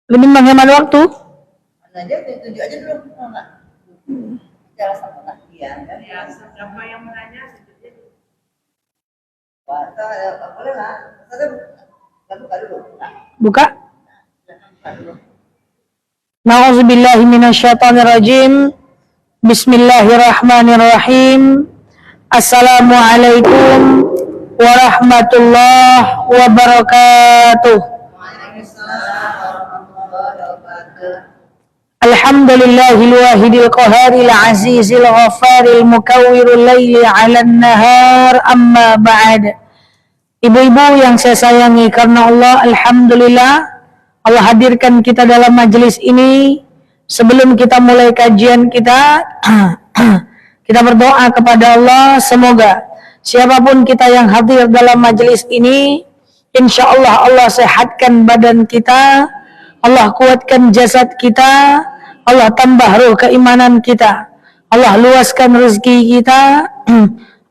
Lebih menghemat waktu. Aja tunjuk aja dulu, enggak? Bicara sama latihan kan? Ya, siapa yang menanya sejujurnya dulu. Boleh lah. Buka dulu. Buka. Na'udzubillahi minasyaitonirrajim. Bismillahirrahmanirrahim. Assalamualaikum warahmatullahi wabarakatuh. Alhamdulillahil wahidil qaharil azizil ghafaril mukawwirul laili 'alan nahar, amma ba'd. Ibu-ibu yang saya sayangi karena Allah, alhamdulillah Allah hadirkan kita dalam majelis ini. Sebelum kita mulai kajian kita kita berdoa kepada Allah, semoga siapapun kita yang hadir dalam majelis ini, insya Allah Allah sehatkan badan kita, Allah kuatkan jasad kita, Allah tambah ruh keimanan kita, Allah luaskan rezeki kita,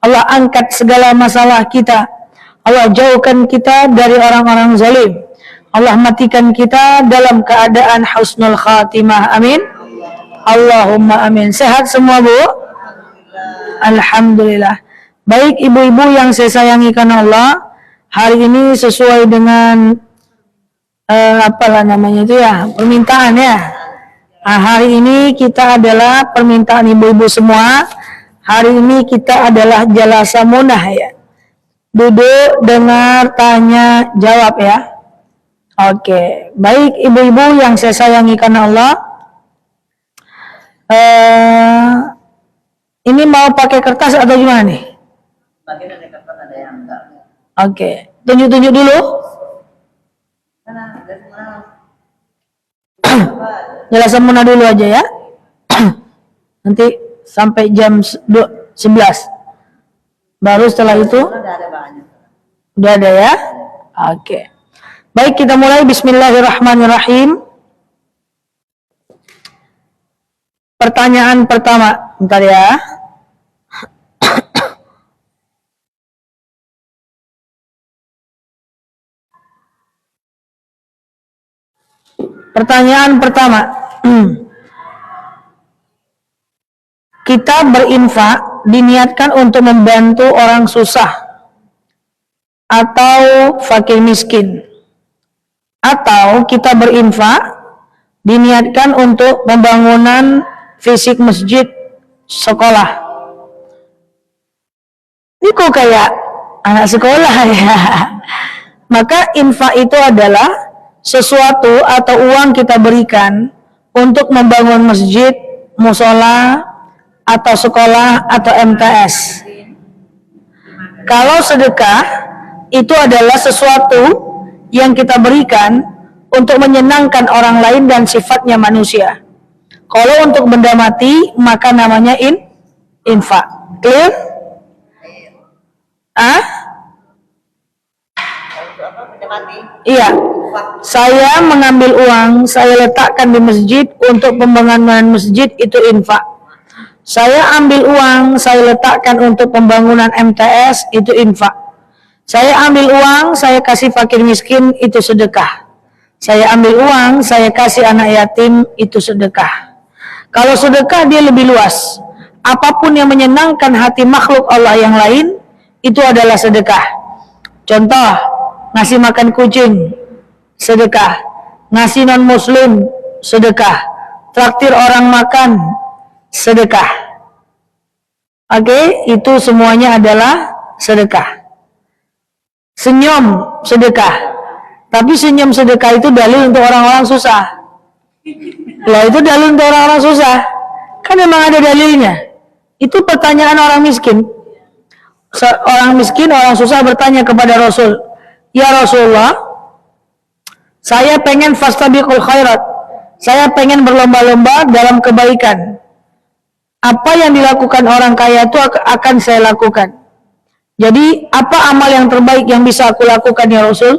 Allah angkat segala masalah kita, Allah jauhkan kita dari orang-orang zalim, Allah matikan kita dalam keadaan husnul khatimah, amin. Allahumma amin. Sehat semua, Bu? Alhamdulillah. Baik ibu-ibu yang saya sayangi karena Allah, hari ini sesuai dengan apalah namanya itu ya, permintaan ya. Nah, hari ini kita adalah permintaan ibu-ibu semua. Hari ini kita adalah jalasa munah ya. Duduk, dengar, tanya, jawab ya. Oke, baik ibu-ibu yang saya sayangi karena Allah. Ini mau pakai kertas atau gimana nih? Bagian ada kertas, ada yang enggak. Oke, tunjuk-tunjuk dulu. Jelasan muna dulu aja ya. Nanti sampai jam 11. Baru setelah itu udah ada ya. Oke. Baik, kita mulai. Bismillahirrahmanirrahim. Pertanyaan pertama, bentar ya. Pertanyaan pertama. Kita berinfak diniatkan untuk membantu orang susah atau fakir miskin, atau kita berinfak diniatkan untuk pembangunan fisik masjid, sekolah. Ini kok kayak anak sekolah ya. Maka infak itu adalah sesuatu atau uang kita berikan untuk membangun masjid, musola, atau sekolah, atau MTS. Kalau sedekah itu adalah sesuatu yang kita berikan untuk menyenangkan orang lain dan sifatnya manusia. Kalau untuk benda mati, maka namanya infak. Clear? Iya. Saya mengambil uang, saya letakkan di masjid untuk pembangunan masjid, itu infak. Saya ambil uang, saya letakkan untuk pembangunan MTS, itu infak. Saya ambil uang, saya kasih fakir miskin, itu sedekah. Saya ambil uang, saya kasih anak yatim, itu sedekah. Kalau sedekah dia lebih luas. Apapun yang menyenangkan hati makhluk Allah yang lain, itu adalah sedekah. Contoh, ngasih makan kucing, sedekah. Ngasih non muslim, sedekah. Traktir orang makan, sedekah. Oke, itu semuanya adalah sedekah. Senyum, sedekah. Tapi senyum sedekah itu dalil untuk orang-orang susah. Lah itu dalil untuk orang-orang susah. Kan memang ada dalilnya. Itu pertanyaan orang miskin. Orang miskin, orang susah bertanya kepada Rasul, "Ya Rasulullah, saya pengen fastabiqul khairat. Saya pengen berlomba-lomba dalam kebaikan. Apa yang dilakukan orang kaya itu akan saya lakukan. Jadi, apa amal yang terbaik yang bisa aku lakukan ya Rasul?"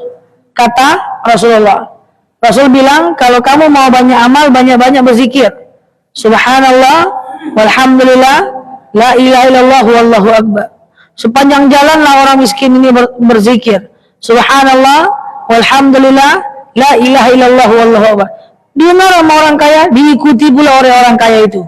Kata Rasulullah. Rasul bilang, kalau kamu mau banyak amal, banyak-banyak berzikir. Subhanallah, walhamdulillah, la ilaha illallah, wallahu akbar. Sepanjang jalanlah orang miskin ini berzikir. Subhanallah, walhamdulillah, La ilaha illallah wallahu akbar. Dengar sama orang kaya, diikuti pula oleh orang kaya itu.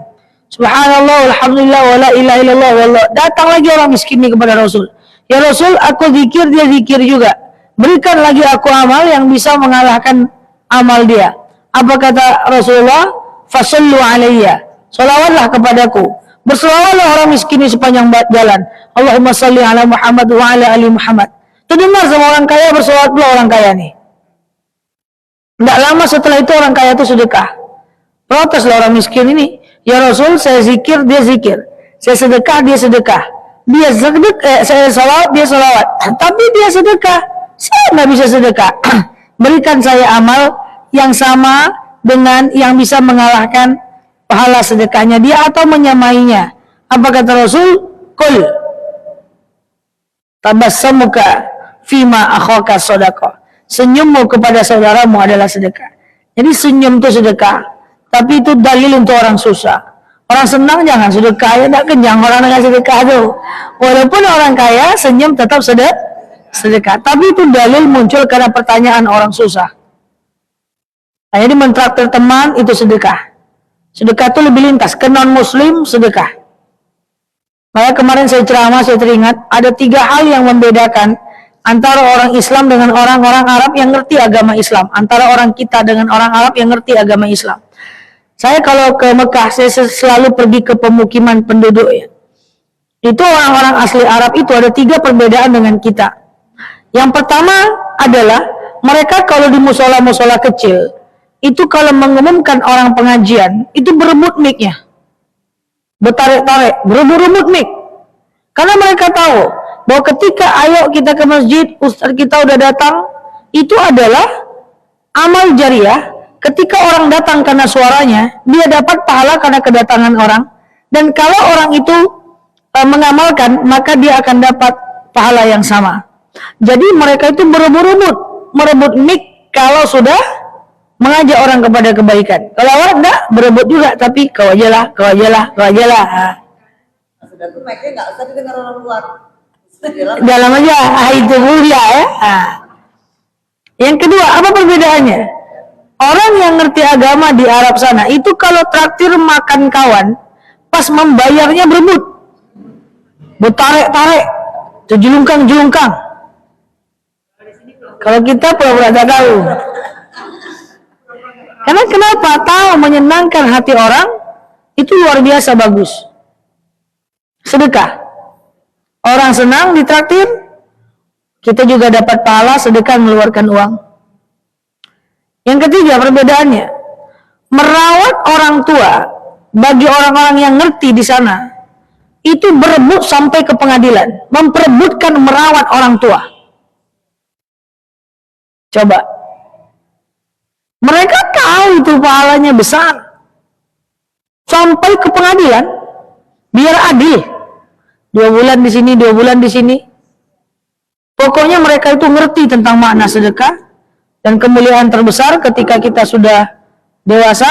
Subhanallah, alhamdulillah, wa la ilaha illallah wallah. Datang lagi orang miskin ini kepada Rasul. Ya Rasul, aku zikir, dia zikir juga. Berikan lagi aku amal yang bisa mengalahkan amal dia. Apa kata Rasulullah? Fasallu alayya. Salawatlah kepadaku. Berselawatlah orang miskin ini sepanjang jalan. Allahumma salli ala Muhammad wa ala ali Muhammad. Terdengar sama orang kaya, berselawat pula orang kaya nih. Tidak lama setelah itu orang kaya itu sedekah. Proteslah orang miskin ini. Ya Rasul, saya zikir, dia zikir. Saya sedekah, dia sedekah. Dia sedekah, saya salawat, dia salawat. Tapi dia sedekah. Saya nggak bisa sedekah. Berikan saya amal yang sama dengan yang bisa mengalahkan pahala sedekahnya dia atau menyamainya. Apa kata Rasul? Qul tabassamuka fima akhaka shadaqah. Senyummu kepada saudaramu adalah sedekah. Jadi senyum itu sedekah, tapi itu dalil untuk orang susah. Orang senang jangan sedekah, ya tak kenyang orang dengan sedekah itu. Walaupun orang kaya senyum tetap sedekah, tapi itu dalil muncul karena pertanyaan orang susah. Nah, jadi mentraktir teman itu sedekah. Sedekah itu lebih lintas, ke non muslim sedekah. Maka kemarin saya ceramah, saya teringat ada 3 hal yang membedakan antara orang Islam dengan orang-orang Arab yang ngerti agama Islam, antara orang kita dengan orang Arab yang ngerti agama Islam. Saya kalau ke Mekah, saya selalu pergi ke pemukiman penduduk ya. Itu orang-orang asli Arab itu ada 3 perbedaan dengan kita. Yang pertama adalah mereka kalau di musola-musola kecil, itu kalau mengumumkan orang pengajian, itu berebut mic-nya. Bertarik-tarik, berebut mic. Karena mereka tahu bahwa ketika ayo kita ke masjid, ustaz kita udah datang, itu adalah amal jariah. Ketika orang datang karena suaranya, dia dapat pahala karena kedatangan orang. Dan kalau orang itu mengamalkan, maka dia akan dapat pahala yang sama. Jadi mereka itu merebut mic kalau sudah mengajak orang kepada kebaikan. Kalau orang enggak, berebut juga, tapi kau aja lah. Sudah tuh mic-nya nggak usah didengar orang luar. Dalam aja, itu mulia ya. Yang kedua, apa perbedaannya? Orang yang ngerti agama di Arab sana, itu kalau traktir makan kawan, pas membayarnya berebut. Bertarik-tarik, jelungkang. Kalau kita pura-pura tak tahu. Karena kenapa? Tahu menyenangkan hati orang, itu luar biasa bagus. Sedekah. Orang senang ditraktir, kita juga dapat pahala sedekah mengeluarkan uang. Yang ketiga perbedaannya, merawat orang tua bagi orang-orang yang ngerti di sana, itu berebut sampai ke pengadilan, memperebutkan merawat orang tua. Coba. Mereka tahu itu pahalanya besar. Sampai ke pengadilan, biar adil. 2 bulan di sini, 2 bulan di sini. Pokoknya mereka itu ngerti tentang makna sedekah. Dan kemuliaan terbesar ketika kita sudah dewasa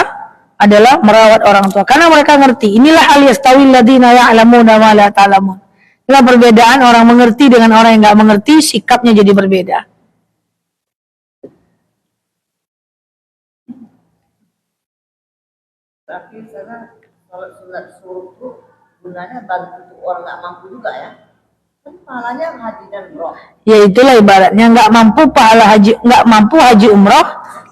adalah merawat orang tua. Karena mereka ngerti. Inilah hal yastawil ladina ya'lamuna ma la ta'lamun. Inilah perbedaan orang mengerti dengan orang yang nggak mengerti, sikapnya jadi berbeda. Tapi sana kalau sunat suruh itu gunanya bantu orang nggak mampu juga ya. Kan pahalanya haji dan umroh. Ya itulah ibaratnya nggak mampu haji umroh,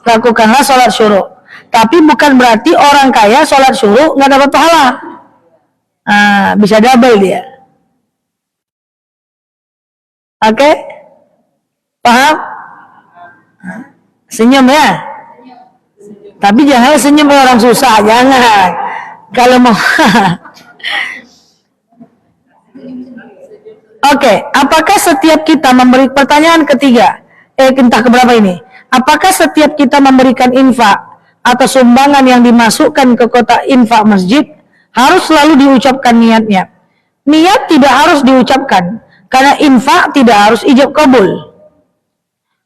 lakukanlah sholat syuruk. Tapi bukan berarti orang kaya sholat syuruk nggak dapat pahala. Bisa double dia. Oke? Paham? Senyum ya? Tapi jangan senyum orang susah, jangan. Kalau mau Oke, apakah setiap kita memberi pertanyaan ketiga? Entah keberapa ini. Apakah setiap kita memberikan infak atau sumbangan yang dimasukkan ke kotak infak masjid harus selalu diucapkan niatnya? Niat tidak harus diucapkan karena infak tidak harus ijab kabul.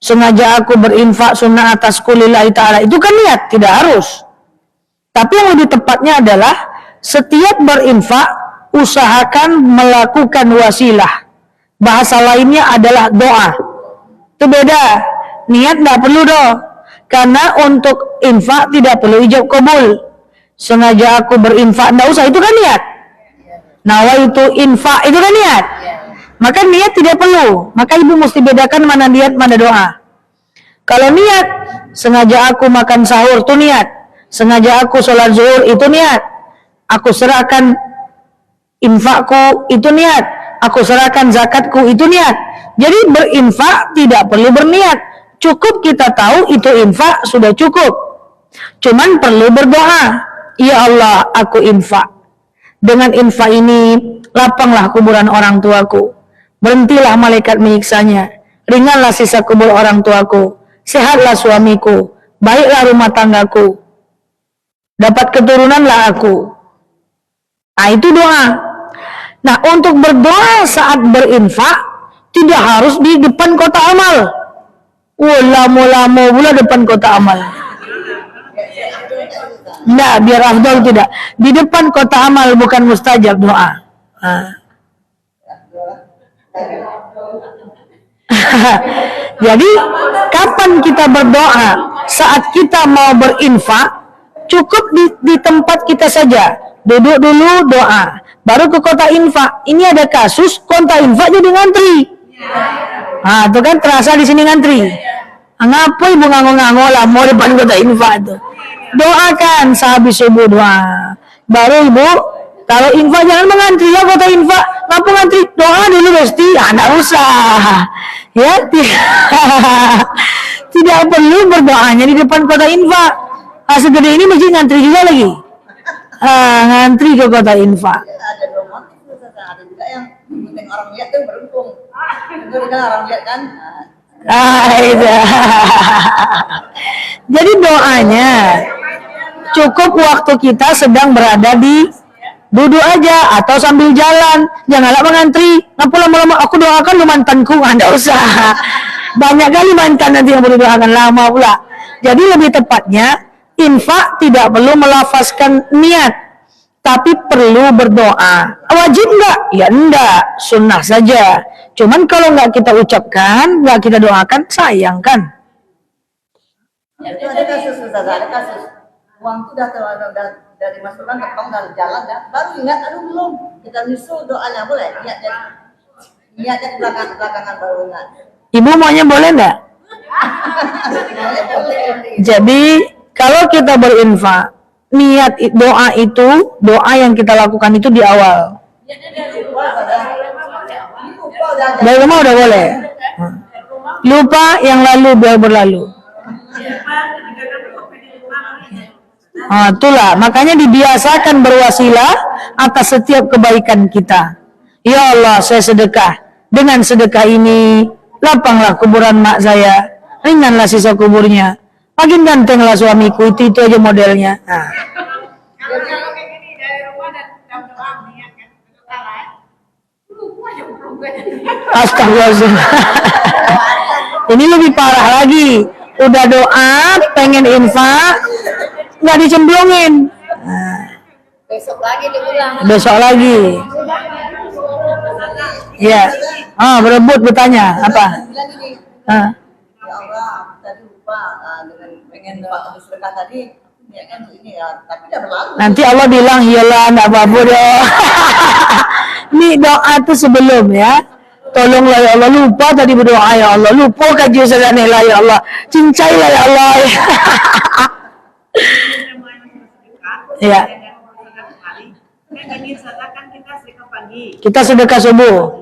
Sengaja aku berinfak sunnah atasku lillahi ta'ala, itu kan niat, tidak harus. Tapi yang lebih tepatnya adalah setiap berinfak usahakan melakukan wasilah. Bahasa lainnya adalah doa. Itu beda. Niat nggak perlu doh. Karena untuk infak tidak perlu ijab kabul. Sengaja aku berinfak, enggak usah, itu kan niat. Nawaitu infak, itu kan niat. Maka niat tidak perlu. Maka ibu mesti bedakan mana niat, mana doa. Kalau niat, sengaja aku makan sahur, itu niat. Sengaja aku sholat zuhur, itu niat. Aku serahkan infakku, itu niat. Aku serahkan zakatku, itu niat. Jadi berinfak tidak perlu berniat. Cukup kita tahu itu infak, sudah cukup. Cuman perlu berdoa. Ya Allah, aku infak. Dengan infak ini, lapanglah kuburan orang tuaku. Berhentilah malaikat menyiksanya. Ringanlah sisa kubur orang tuaku. Sehatlah suamiku. Baiklah rumah tanggaku. Dapat keturunanlah aku. Nah, itu doa. Nah, untuk berdoa saat berinfak, tidak harus di depan kota amal. Lama-lama pula depan kota amal. Nah, biar afdal tidak. Di depan kota amal, bukan mustajab doa. Jadi, kapan kita berdoa? Saat kita mau berinfak, cukup di tempat kita saja. Duduk dulu doa. Baru ke kota infak. Ini ada kasus, kota infak jadi ngantri. Nah, itu kan terasa di sini ngantri. Ngapa ibu nganggo-nganggo lah mau depan kota infak tuh. Doakan sehabis subuh doa. Baru ibu kalau infak jangan mengantri ya kota infak. Ngapa ngantri? Doa dulu mesti. Enggak usah. Ya, tidak perlu berdoanya di depan kota infak. Segede ini mesti ngantri juga lagi. Ngantri ke kota infak. Ada dua motif, ada juga yang penting orang lihat tuh beruntung. Itu kan orang lihat kan. Itu. Jadi doanya cukup waktu kita sedang berada di duduk aja atau sambil jalan, janganlah mengantri. Ngapa lama-lama aku doakan lu mantanku, enggak usah. Banyak kali mantan nanti yang berdoakan lama pula. Jadi lebih tepatnya infak tidak perlu melafazkan niat, tapi perlu berdoa. Wajib enggak? Ya enggak, sunnah saja. Cuman kalau enggak kita ucapkan, enggak kita doakan, sayang kan? Itu ada kasus, Ustaz, ada kasus. Uang itu udah dari masukan ke bank dari jalan ya, baru ingat, aduh belum. Kita nyusul doanya boleh, niatnya belakangan baru ingat. Ibu maunya boleh enggak? Jadi kalau kita berinfak, niat doa itu, doa yang kita lakukan itu di awal. Dari rumah udah boleh. Lupa yang lalu biar berlalu. Itulah makanya dibiasakan berwasilah atas setiap kebaikan kita. Ya Allah, saya sedekah. Dengan sedekah ini, lapanglah kuburan mak saya, ringanlah sisa kuburnya. Makin gantenglah suamiku, itu aja modelnya. Kalau kayak gini dari rumah dan doa niat kan, salah. Lupa aja belum. Astagfirullahaladzim. Ini lebih parah lagi. Udah doa, pengen infak, nggak dicemplungin. Besok lagi diulang. Besok lagi. Ya. Berebut bertanya apa? Ya Allah, tadi lupa dengan pengen waktu sedekah tadi, ya kan ini ya, tapi udah berlalu. Nanti Allah bilang, iyalah, enggak apa-apa dong. Ini doa tuh sebelum ya. Tolonglah ya Allah, lupa tadi berdoa ya Allah, lupa kaji sedekah ya Allah, cincailah ya Allah. Ya. Kita sedekah subuh.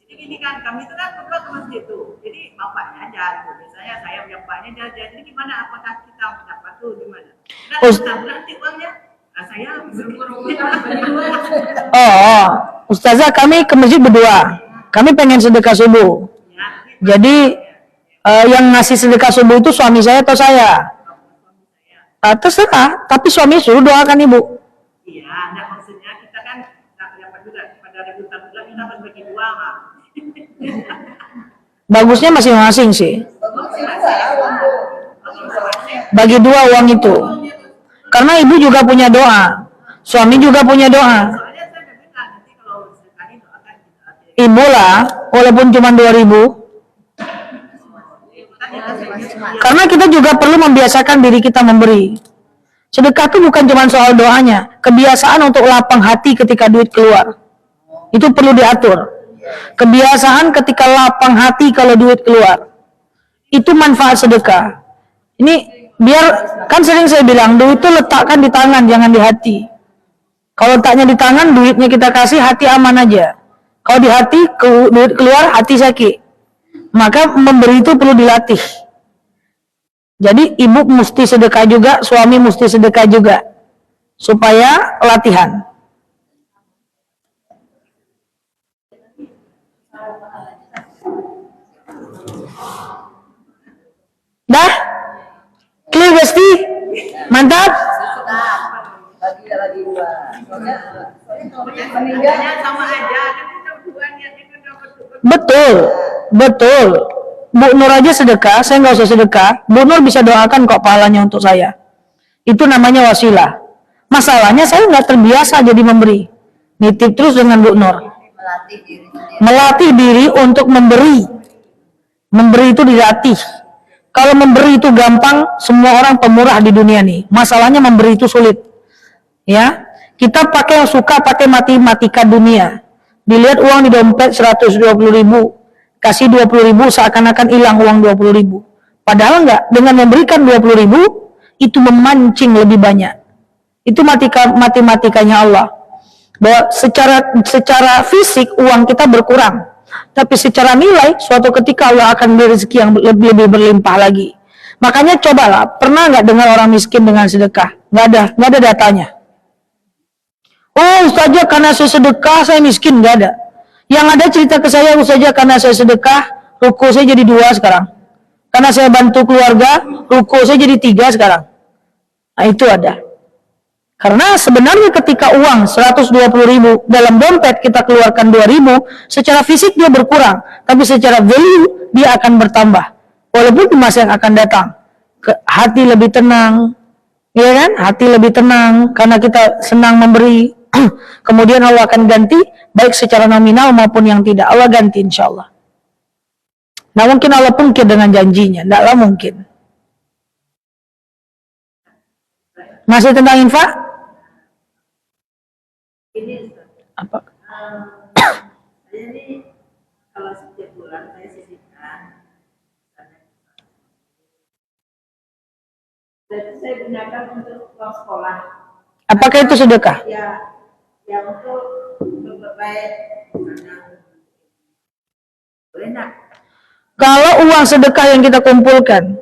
Jadi gini kan, kami itu kan kebetulan ke masjid tuh. Jadi bapaknya aja, biasanya saya bapaknya jajan. Jadi gimana? Apakah kita dapat tuh gimana? Nanti uangnya, saya Ustazah, kami ke masjid berdua. Kami pengen sedekah subuh. Jadi yang ngasih sedekah subuh itu suami saya atau saya? Terserah, tapi suami suruh doakan ibu. Iya, nah maksudnya kita kan dapat juga pada rebutan juga kita harus bagi dua mah. Bagusnya masing-masing sih. Bagi dua uang itu. Karena ibu juga punya doa, suami juga punya doa. Soalnya saya udah bilang nanti kalau sekali doakan kita. Ibu lah, walaupun cuma 2.000, Karena kita juga perlu membiasakan diri kita memberi. Sedekah itu bukan cuma soal doanya, kebiasaan untuk lapang hati ketika duit keluar. Itu perlu diatur. Kebiasaan ketika lapang hati kalau duit keluar. Itu manfaat sedekah. Ini biar, kan sering saya bilang, duit itu letakkan di tangan, jangan di hati. Kalau letaknya di tangan, duitnya kita kasih, hati aman aja. Kalau di hati, duit keluar, hati sakit. Maka memberi itu perlu dilatih. Jadi ibu mesti sedekah juga, suami mesti sedekah juga. Supaya latihan. Dah? Clear Besti? Mantap? Bagi dua. Meninggalnya sama aja, kan kita berdua niatnya kan dapat. Betul. Bu Nur aja sedekah, saya nggak usah sedekah. Bu Nur bisa doakan kok pahalanya untuk saya. Itu namanya wasilah. Masalahnya saya nggak terbiasa jadi memberi. Nitip terus dengan Bu Nur. Melatih diri untuk memberi. Memberi itu dilatih. Kalau memberi itu gampang, semua orang pemurah di dunia nih. Masalahnya memberi itu sulit. Ya, kita suka pakai matematika dunia. Dilihat uang di dompet 120.000. Kasih 20.000 seakan-akan hilang uang 20.000. Padahal enggak, dengan memberikan 20.000 itu memancing lebih banyak. Itu matematikanya Allah. Bahwa secara fisik uang kita berkurang, tapi secara nilai suatu ketika Allah akan beri rezeki yang lebih berlimpah lagi. Makanya cobalah, pernah enggak dengar orang miskin dengan sedekah? Enggak ada datanya. Oh, Ustazah karena saya sedekah saya miskin, enggak ada. Yang ada cerita ke saya, Ustazah karena saya sedekah, ruko saya jadi 2 sekarang. Karena saya bantu keluarga, ruko saya jadi 3 sekarang. Nah, itu ada. Karena sebenarnya ketika uang 120.000 dalam dompet kita keluarkan 2.000, secara fisik dia berkurang, tapi secara value dia akan bertambah. Walaupun di masa yang akan datang, hati lebih tenang, ya kan? Hati lebih tenang karena kita senang memberi. Kemudian Allah akan ganti baik secara nominal maupun yang tidak. Allah ganti insya Allah. Nah mungkin Allah pungkir dengan janjinya. Tidaklah mungkin. Masih tentang infak? Ini Apa? saya ini kalau setiap bulan saya sisihkan. Dan saya gunakan untuk uang sekolah. Apakah itu sedekah? Ya untuk berbaik. Boleh nak? Kalau uang sedekah yang kita kumpulkan,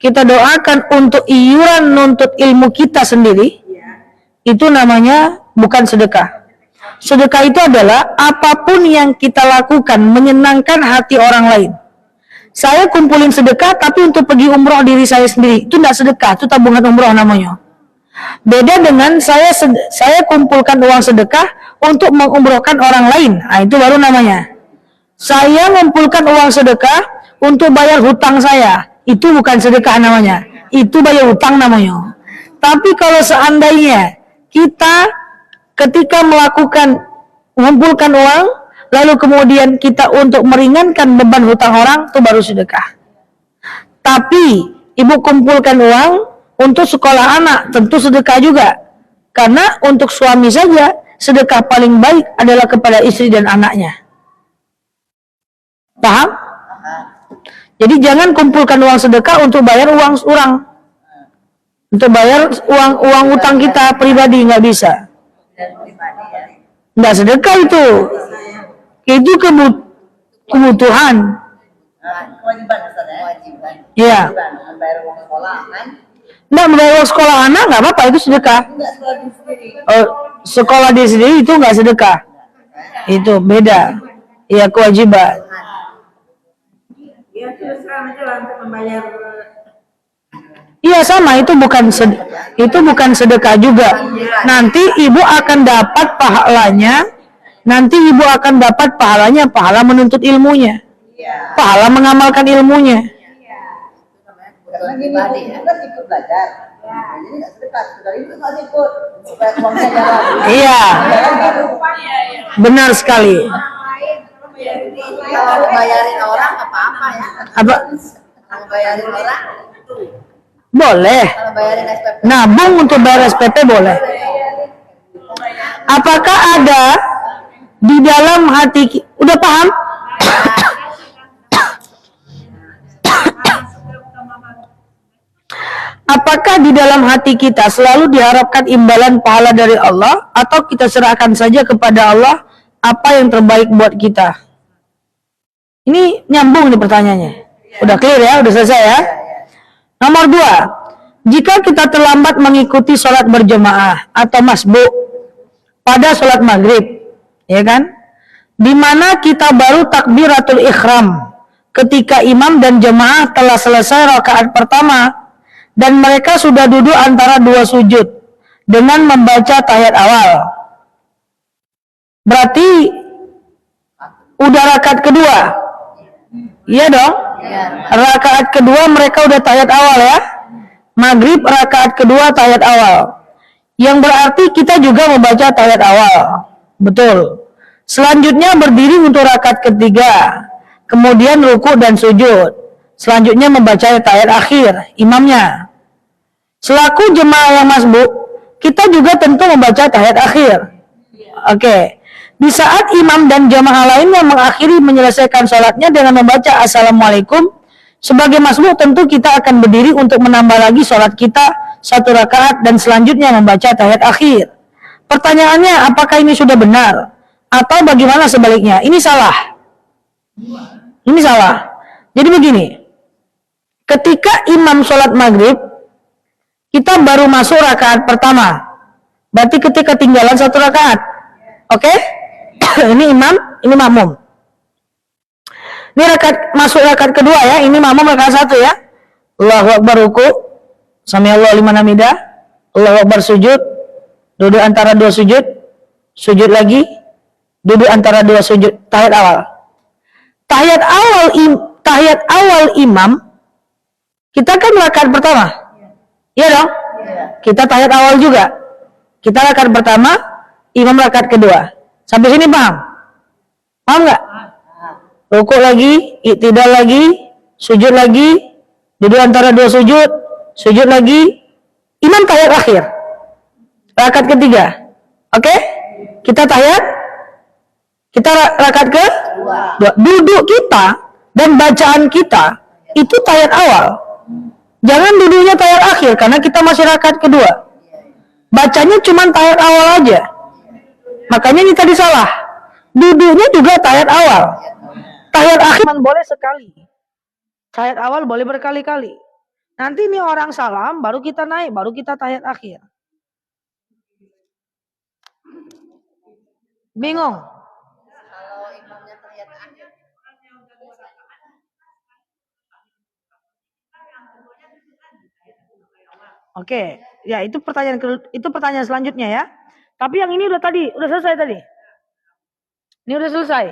kita doakan untuk iuran nuntut ilmu kita sendiri, itu namanya bukan sedekah. Sedekah itu adalah apapun yang kita lakukan menyenangkan hati orang lain. Saya kumpulin sedekah tapi untuk pergi umroh diri saya sendiri, itu tidak sedekah, itu tabungan umroh namanya. Beda dengan saya kumpulkan uang sedekah untuk mengumrohkan orang lain. Nah, itu baru namanya. Saya mengumpulkan uang sedekah untuk bayar hutang saya. Itu bukan sedekah namanya. Itu bayar hutang namanya. Tapi kalau seandainya kita ketika mengumpulkan uang, lalu kemudian kita untuk meringankan beban hutang orang, itu baru sedekah. Tapi ibu kumpulkan uang untuk sekolah anak, tentu sedekah juga. Karena untuk suami saja, sedekah paling baik adalah kepada istri dan anaknya. Paham? Jadi jangan kumpulkan uang sedekah untuk bayar uang orang. Untuk bayar uang utang kita pribadi, nggak bisa. Nggak sedekah itu. Itu kebutuhan. Kewajiban Ustaz ya? Kewajiban. Iya. Membayar uang sekolah kan? Nggak, membayar uang sekolah anak nggak apa-apa, itu sedekah. Enggak sekolah di sendiri. Sekolah di sendiri itu nggak sedekah. Itu beda. Iya, kewajiban. Ya terus terang aja lah untuk membayar. Iya sama, itu bukan sedekah juga. Nanti ibu akan dapat pahalanya. Pahala menuntut ilmunya. Pahala mengamalkan ilmunya. Karena gini, kita ikut belajar. Jadi nggak sedekah. Dari itu nggak ikut. Supaya uangnya jalan. Iya, benar sekali. Kalau bayarin orang apa-apa ya. Apa? Kalau bayarin orang, Boleh. kalau bayarin SPP. Nabung untuk bayar SPP boleh. Apakah ada di dalam hati udah paham? Apakah di dalam hati kita selalu diharapkan imbalan pahala dari Allah atau kita serahkan saja kepada Allah apa yang terbaik buat kita? Ini nyambung nih pertanyaannya. Udah clear ya, udah selesai ya. Nomor 2, jika kita terlambat mengikuti sholat berjamaah atau masbuk pada sholat maghrib, ya kan? Di mana kita baru takbiratul ihram ketika imam dan jamaah telah selesai rakaat pertama dan mereka sudah duduk antara dua sujud dengan membaca tahiyat awal. Berarti udah rakaat kedua. Iya dong? Rakaat kedua mereka udah tahiyat awal ya. Maghrib rakaat kedua tahiyat awal. Yang berarti kita juga membaca tahiyat awal. Betul. Selanjutnya berdiri untuk rakaat ketiga. Kemudian ruku dan sujud. Selanjutnya membaca tahiyat akhir imamnya. Selaku jemaah yang masbuk, kita juga tentu membaca tahiyat akhir. Oke. Di saat imam dan jamaah lainnya mengakhiri menyelesaikan sholatnya dengan membaca assalamualaikum, sebagai masbuk tentu kita akan berdiri untuk menambah lagi sholat kita satu rakaat dan selanjutnya membaca tahiyat akhir. Pertanyaannya, apakah ini sudah benar atau bagaimana sebaliknya? Ini salah. Ini salah. Jadi begini, ketika imam sholat maghrib, kita baru masuk rakaat pertama. Berarti ketika tinggalan satu rakaat. Oke? Ini imam, ini makmum. Ini masuk rakaat kedua ya. Ini makmum rakaat satu ya. Allahu Akbar ruku. Samiallahu liman hamidah. Allahu Akbar sujud. Duduk antara dua sujud. Sujud lagi. Duduk antara dua sujud. Tahiyat awal. Tahiyat awal imam. Kita kan rakaat pertama. Iya dong? Kita tahiyat awal juga. Kita rakaat pertama, imam rakaat kedua. Sampai sini paham? Paham nggak? Rukuk lagi, iktidal lagi, sujud lagi, duduk antara dua sujud, sujud lagi, imam tahiyat akhir. Rakaat ketiga. Oke? Kita tahiyat, kita rakaat ke dua. Duduk kita dan bacaan kita itu tahiyat awal. Jangan duduknya tahiyat akhir karena kita masih rakaat kedua. Bacanya cuma tahiyat awal aja. Makanya ini tadi salah. Duduknya juga tahiyat awal. Tahiyat akhir boleh sekali. Tahiyat awal boleh berkali-kali. Nanti ini orang salam, baru kita naik, baru kita tahiyat akhir. Bingung? Kalau imamnya tahiyat akhir. Oke, ya itu pertanyaan selanjutnya ya. Tapi yang ini udah selesai tadi. Ini udah selesai.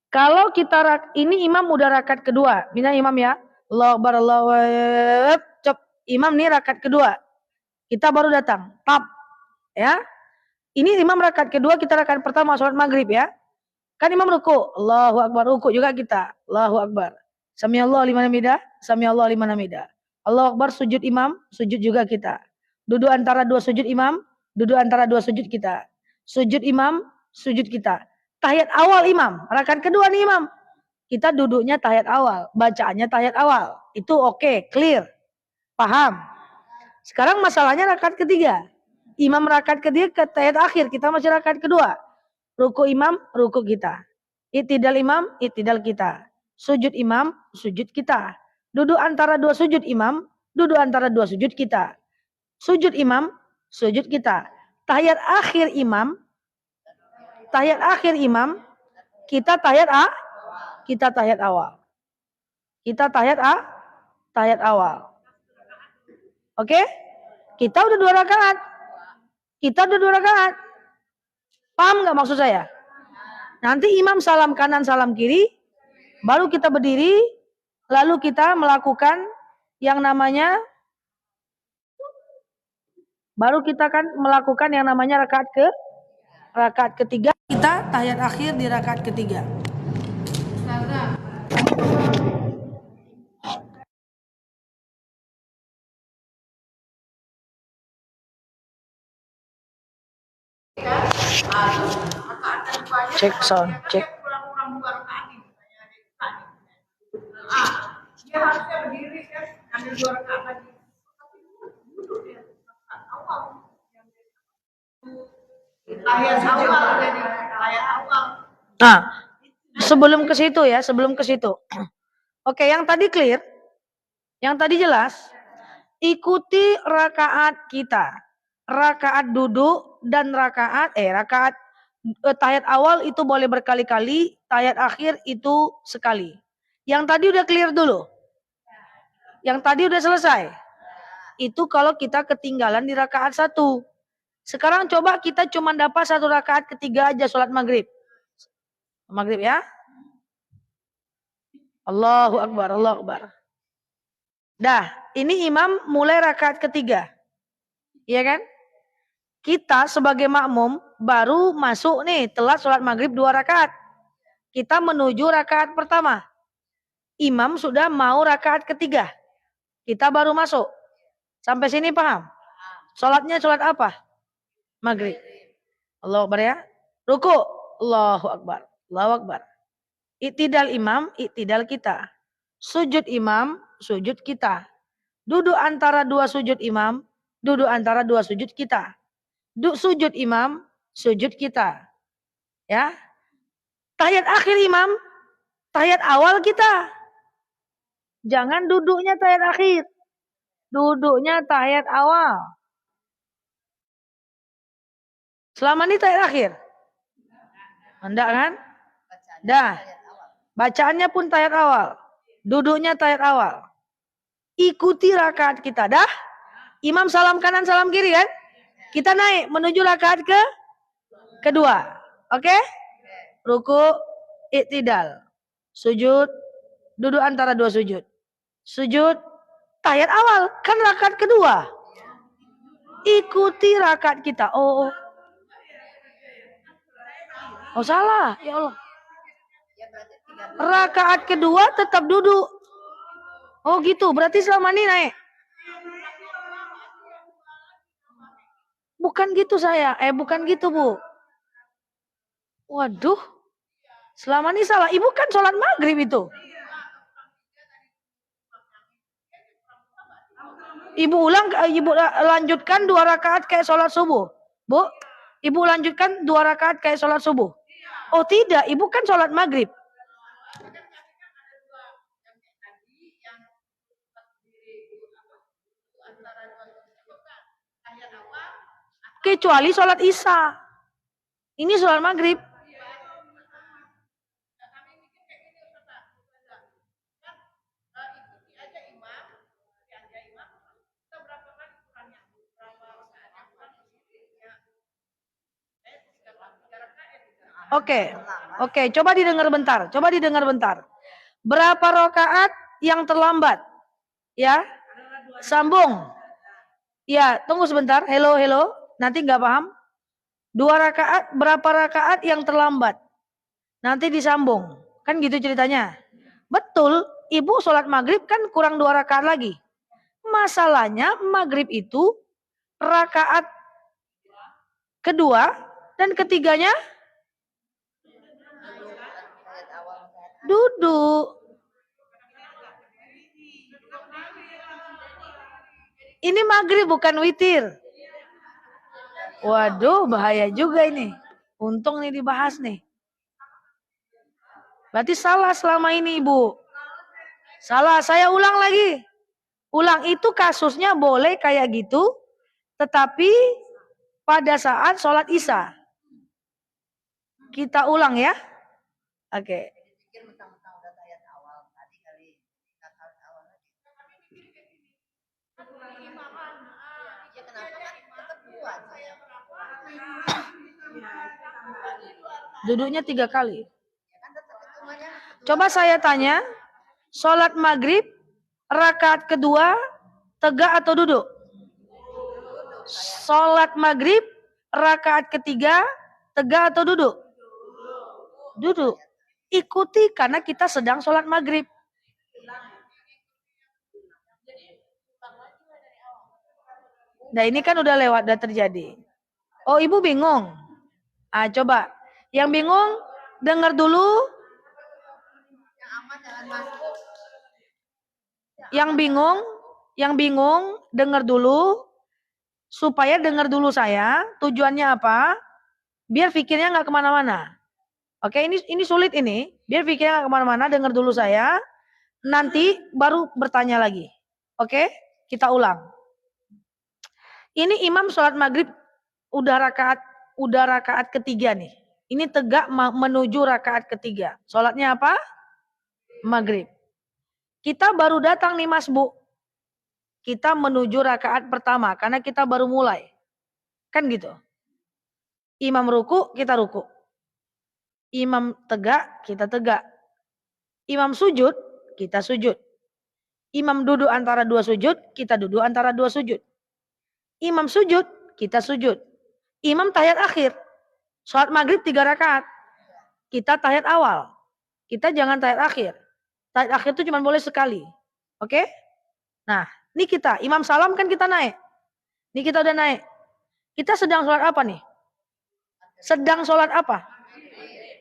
Kalau kita ini imam udah rakaat kedua, misalnya imam ya, Allahu Akbar, Allahu Akbar, imam nih rakaat kedua. Kita baru datang, tap, ya. Ini imam rakaat kedua, kita rakaat pertama sholat maghrib ya. Kan imam ruku, Allahu Akbar, ruku juga kita, Allahu Akbar. Samiallahu liman hamidah, Samiallahu liman hamidah. Allahu Akbar sujud imam, sujud juga kita. Duduk antara dua sujud imam, duduk antara dua sujud kita. Sujud imam, sujud kita. Tahiyat awal imam, rakaat kedua nih imam. Kita duduknya tahiyat awal, bacaannya tahiyat awal. Itu oke, clear. Paham? Sekarang masalahnya rakaat ketiga. Imam rakaat ketiga ke tahiyat akhir, kita masih rakaat kedua. Ruku imam, ruku kita. Iktidal imam, iktidal kita. Sujud imam, sujud kita. Duduk antara dua sujud imam, duduk antara dua sujud kita. Sujud imam, sujud kita. Tahiyat akhir imam, kita tahiyat awal. Kita tahiyat awal. Oke? Kita udah dua rakaat. Paham nggak maksud saya? Nanti imam salam kanan, salam kiri, baru kita berdiri, lalu kita melakukan yang namanya rakaat ketiga, kita tahiyat akhir di rakaat ketiga. Cek sound, cek. Kurang-kurang 2 rakaat nih. Dia harusnya berdiri kan, ambil 2 rakaat lagi. Tapi duduk dia awal. Ayat awal jadi ayat awal. Nah, sebelum ke situ ya, sebelum ke situ. Oke, yang tadi clear, yang tadi jelas. Ikuti rakaat kita, rakaat duduk dan rakaat tahiyat awal itu boleh berkali-kali, tahiyat akhir itu sekali. Yang tadi udah clear dulu, yang tadi udah selesai. Itu kalau kita ketinggalan di rakaat 1. Sekarang coba kita cuma dapat 1 rakaat ketiga aja sholat maghrib. Maghrib ya. Allahu Akbar, Allahu Akbar. Dah, ini imam mulai rakaat ketiga. Iya kan? Kita sebagai makmum baru masuk nih, telat sholat maghrib 2 rakaat. Kita menuju rakaat pertama. Imam sudah mau rakaat ketiga. Kita baru masuk. Sampai sini paham? Sholatnya sholat apa? Maghrib. Allahu Akbar ya. Ruku. Allahu Akbar. Allahu Akbar. Iktidal imam, iktidal kita. Sujud imam, sujud kita. Duduk antara 2 sujud imam, duduk antara 2 sujud kita. Sujud imam, sujud kita. Ya. Tahiyat akhir imam, tahiyat awal kita. Jangan duduknya tahiyat akhir. Duduknya tahiyat awal. Selama ini tahiyat akhir. Enggak kan? Dah. Bacaannya pun tahiyat awal. Duduknya tahiyat awal. Ikuti rakaat kita. Dah? Imam salam kanan, salam kiri kan? Kita naik menuju rakaat kedua. Oke? Ruku, iktidal. Sujud, duduk antara 2 sujud. Sujud, tahiyat awal. Kan rakaat kedua. Ikuti rakaat kita. Oh salah. Ya Allah. Rakaat kedua tetap duduk. Oh gitu. Berarti selama ini naik. Bukan gitu saya. Bukan gitu Bu. Waduh. Selama ini salah. Ibu kan sholat maghrib itu. Ibu lanjutkan 2 rakaat kayak sholat subuh. Bu, ibu lanjutkan 2 rakaat kayak sholat subuh. Oh tidak, ibu kan sholat maghrib. Kecuali sholat isya. Ini sholat maghrib. Oke, coba didengar bentar. Berapa rakaat yang terlambat? Ya, sambung. Ya, tunggu sebentar. Hello. Nanti nggak paham. 2 rakaat, berapa rakaat yang terlambat? Nanti disambung. Kan gitu ceritanya. Betul, ibu sholat maghrib kan kurang 2 rakaat lagi. Masalahnya maghrib itu rakaat kedua dan ketiganya duduk. Ini maghrib bukan witir. Waduh, bahaya juga ini. Untung nih dibahas nih. Berarti salah selama ini Ibu. Salah, saya ulang lagi. Ulang, itu kasusnya boleh kayak gitu. Tetapi pada saat sholat isya. Kita ulang ya. Oke. Duduknya 3 kali. Coba saya tanya, sholat maghrib rakaat kedua tegak atau duduk? Sholat maghrib rakaat ketiga tegak atau duduk? Duduk. Ikuti karena kita sedang sholat maghrib. Nah ini kan udah lewat, udah terjadi. Oh ibu bingung? Coba. Yang bingung, dengar dulu. Yang bingung, dengar dulu. Supaya dengar dulu saya. Tujuannya apa? Biar pikirnya nggak kemana-mana. Oke, ini sulit ini. Biar pikirnya nggak kemana-mana, dengar dulu saya. Nanti baru bertanya lagi. Oke, kita ulang. Ini imam sholat maghrib udah rakaat ketiga nih. Ini tegak menuju rakaat ketiga. Sholatnya apa? Maghrib. Kita baru datang nih Mas Bu. Kita menuju rakaat pertama karena kita baru mulai. Kan gitu. Imam ruku, kita ruku. Imam tegak, kita tegak. Imam sujud, kita sujud. Imam duduk antara dua sujud, kita duduk antara dua sujud. Imam sujud, kita sujud. Imam tahiyat akhir. Sholat maghrib 3 rakaat. Kita tahiyat awal. Kita jangan tahiyat akhir. Tahiyat akhir itu cuma boleh sekali. Oke? Nah, ini kita. Imam salam kan kita naik. Ini kita udah naik. Kita sedang sholat apa nih? Sedang sholat apa?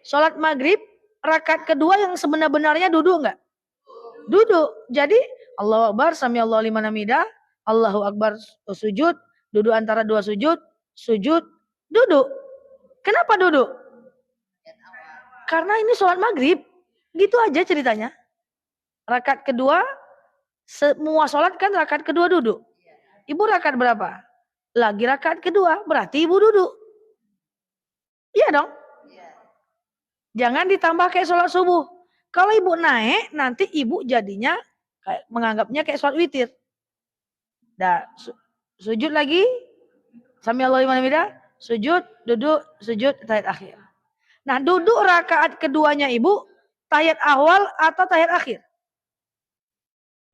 Sholat maghrib, rakaat kedua yang sebenar-benarnya duduk nggak? Duduk. Jadi, Allahu Akbar, sami Allahu liman hamidah, Allahu Akbar sujud, duduk antara dua sujud, duduk. Kenapa duduk? Karena ini sholat maghrib. Gitu aja ceritanya. Rakaat kedua, semua sholat kan rakaat kedua duduk. Ibu rakaat berapa? Lagi rakaat kedua, berarti ibu duduk. Iya dong? Jangan ditambah kayak sholat subuh. Kalau ibu naik, nanti ibu jadinya kayak menganggapnya kayak sholat witir. Dah, sujud lagi. Sami Allahu liman hamidah. Sujud, duduk, sujud, tahiyat akhir. Nah, duduk rakaat keduanya ibu, tahiyat awal atau tahiyat akhir?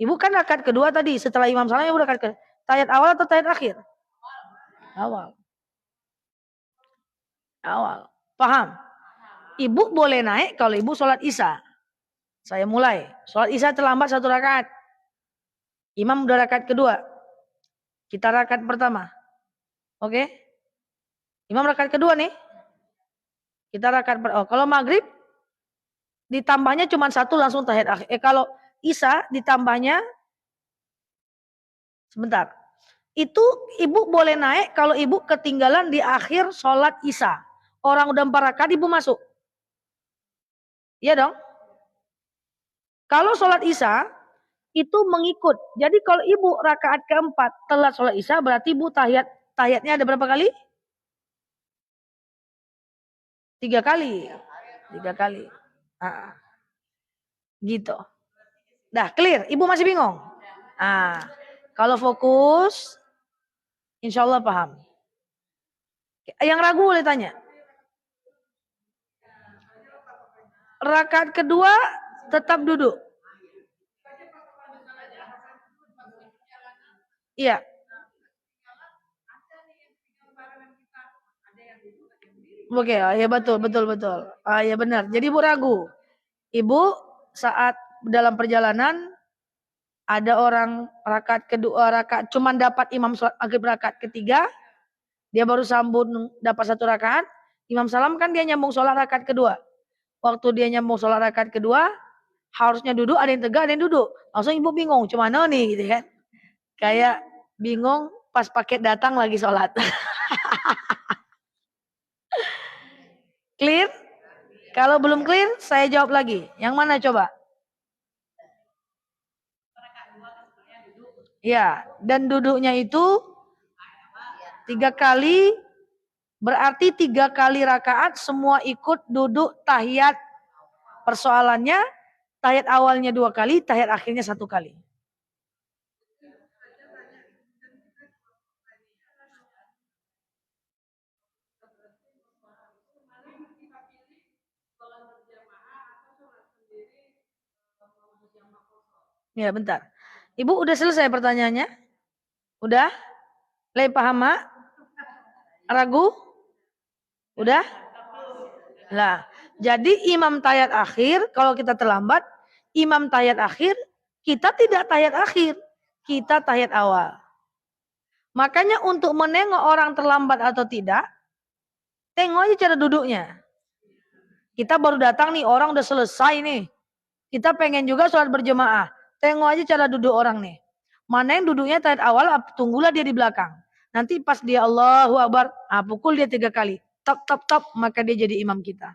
Ibu kan rakaat kedua tadi, setelah imam salam ibu rakaat kedua. Tahiyat awal atau tahiyat akhir? Awal. Paham? Ibu boleh naik kalau ibu sholat isya. Saya mulai. Sholat isya terlambat 1 rakaat. Imam udah rakaat kedua. Kita rakaat pertama. Oke? Imam rakaat kedua nih. Kita rakaat kalau maghrib ditambahnya cuma 1 langsung tahiyat akhir. Kalau isya ditambahnya sebentar. Itu ibu boleh naik kalau ibu ketinggalan di akhir sholat isya. Orang udah 4 rakaat ibu masuk. Iya dong? Kalau sholat isya itu mengikut. Jadi kalau ibu rakaat keempat telat sholat isya berarti ibu tahiyatnya ada berapa kali? 3 kali. 3 kali. Gitu. Dah clear. Ibu masih bingung? Kalau fokus, insya Allah paham. Yang ragu boleh tanya. Rakaat kedua tetap duduk. Iya. Oke, ya betul. Ya benar. Jadi ibu ragu. Ibu saat dalam perjalanan ada orang rakaat kedua, cuman dapat imam sholat maghrib rakaat ketiga, dia baru sambung dapat 1 rakaat. Imam salam kan dia nyambung sholat rakaat kedua. Waktu dia nyambung sholat rakaat kedua, harusnya duduk, ada yang tegak, ada yang duduk. Langsung ibu bingung, cuma mana nih gitu kan. Kayak bingung pas paket datang lagi sholat. Clear? Kalau belum clear, saya jawab lagi. Yang mana coba? Ya, dan duduknya itu 3 kali. Berarti 3 kali rakaat semua ikut duduk tahiyat. Persoalannya tahiyat awalnya 2 kali, tahiyat akhirnya 1 kali. Ya, bentar. Ibu udah selesai pertanyaannya? Udah? Paham, Mak? Ragu? Udah? Lah, jadi imam tahiyat akhir, kalau kita terlambat, imam tahiyat akhir, kita tidak tahiyat akhir, kita tahiyat awal. Makanya untuk menengok orang terlambat atau tidak, Tengok aja cara duduknya. Kita baru datang nih, orang udah selesai nih. Kita pengen juga sholat berjemaah. Tengok aja cara duduk orang nih. Mana yang duduknya tahiyat awal, tunggulah dia di belakang. Nanti pas dia Allahu Akbar, pukul dia 3 kali. Tap, tap, tap, maka dia jadi imam kita.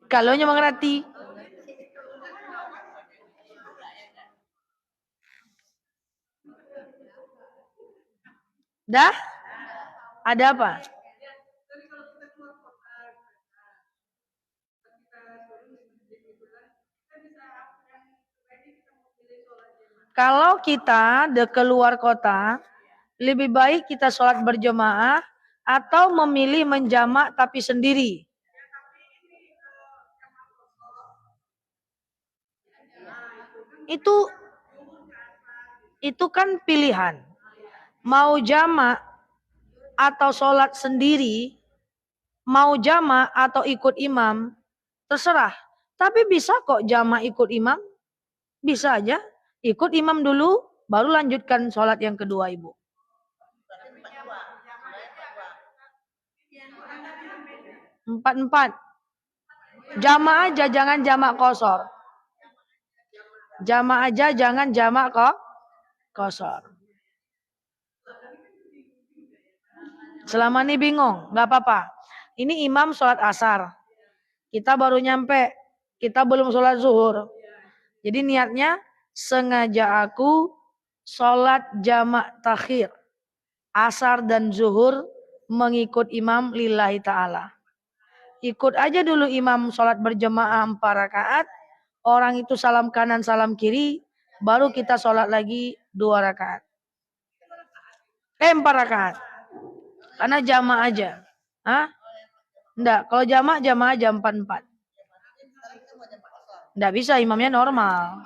Kalau nya mengerti. Dah? Ada apa? Kalau kita keluar kota, lebih baik kita sholat berjemaah atau memilih menjamak tapi sendiri. Itu kan pilihan. Mau jamak atau sholat sendiri, mau jamak atau ikut imam, terserah. Tapi bisa kok jamak ikut imam, bisa aja. Ikut imam dulu, baru lanjutkan sholat yang kedua, Ibu. Empat. Jamak aja, jangan jamak kosor. Jamak aja, jangan jamak kosor. Selama ini bingung, nggak apa-apa. Ini imam sholat asar. Kita baru nyampe, kita belum sholat zuhur. Jadi niatnya, sengaja aku sholat jamak takhir. Asar dan zuhur mengikut imam lillahi ta'ala. Ikut aja dulu imam sholat berjemaah 4 rakaat. Orang itu salam kanan, salam kiri. Baru kita sholat lagi 2 rakaat. 4 rakaat. Karena jamak aja. Hah? Enggak, kalau jamak aja 4-4. Enggak bisa, imamnya normal.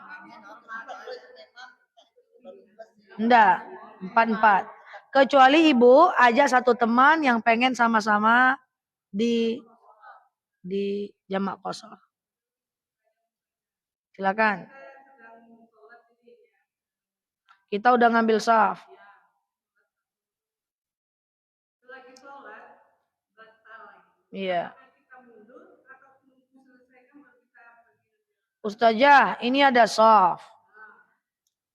Enggak, 4-4. Kecuali ibu ajak satu teman yang pengen sama-sama di jamak kosor. Silakan. Kita udah ngambil saf. Iya. Ustazah, ini ada saf.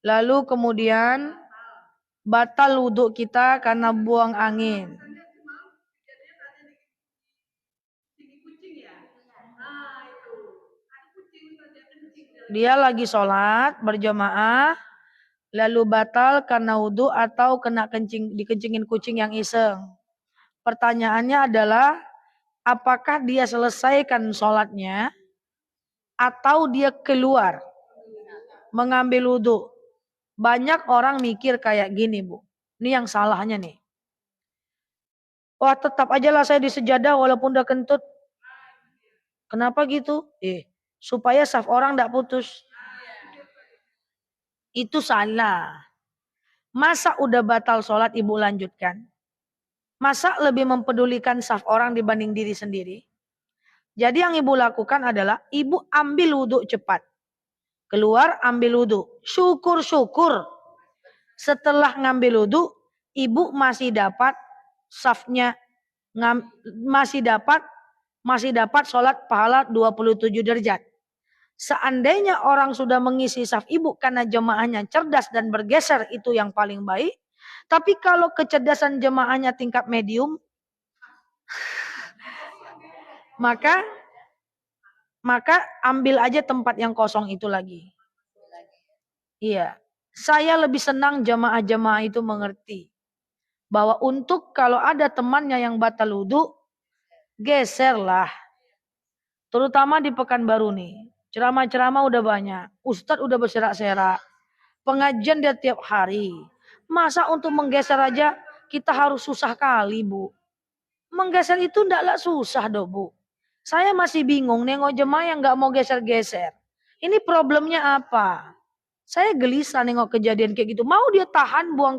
Lalu kemudian batal wudhu kita karena buang angin. Dia lagi sholat berjamaah, lalu batal karena wudhu atau kena dikencingin kucing yang iseng. Pertanyaannya adalah, apakah dia selesaikan sholatnya atau dia keluar mengambil wudhu? Banyak orang mikir kayak gini, Bu. Ini yang salahnya nih. Wah, tetap aja lah saya di sejadah walaupun udah kentut. Kenapa gitu? Supaya saf orang tidak putus. Itu salah. Masa udah batal sholat ibu lanjutkan? Masa lebih mempedulikan saf orang dibanding diri sendiri? Jadi yang ibu lakukan adalah ibu ambil wudhu cepat. Keluar ambil wudhu. Syukur-syukur. Setelah ngambil wudhu, ibu masih dapat safnya. Masih dapat sholat pahala 27 derajat. Seandainya orang sudah mengisi saf ibu karena jemaahnya cerdas dan bergeser, itu yang paling baik. Tapi kalau kecerdasan jemaahnya tingkat medium, maka ambil aja tempat yang kosong itu lagi. Iya, saya lebih senang jemaah-jemaah itu mengerti bahwa untuk kalau ada temannya yang batal wudhu, geserlah. Terutama di Pekanbaru nih. Ceramah-ceramah udah banyak. Ustadz udah berserak-serak. Pengajian dia tiap hari. Masa untuk menggeser aja kita harus susah kali, Bu. Menggeser itu ndaklah susah doh, Bu. Saya masih bingung nengok jemaah yang gak mau geser-geser. Ini problemnya apa? Saya gelisah nengok kejadian kayak gitu. Mau dia tahan buang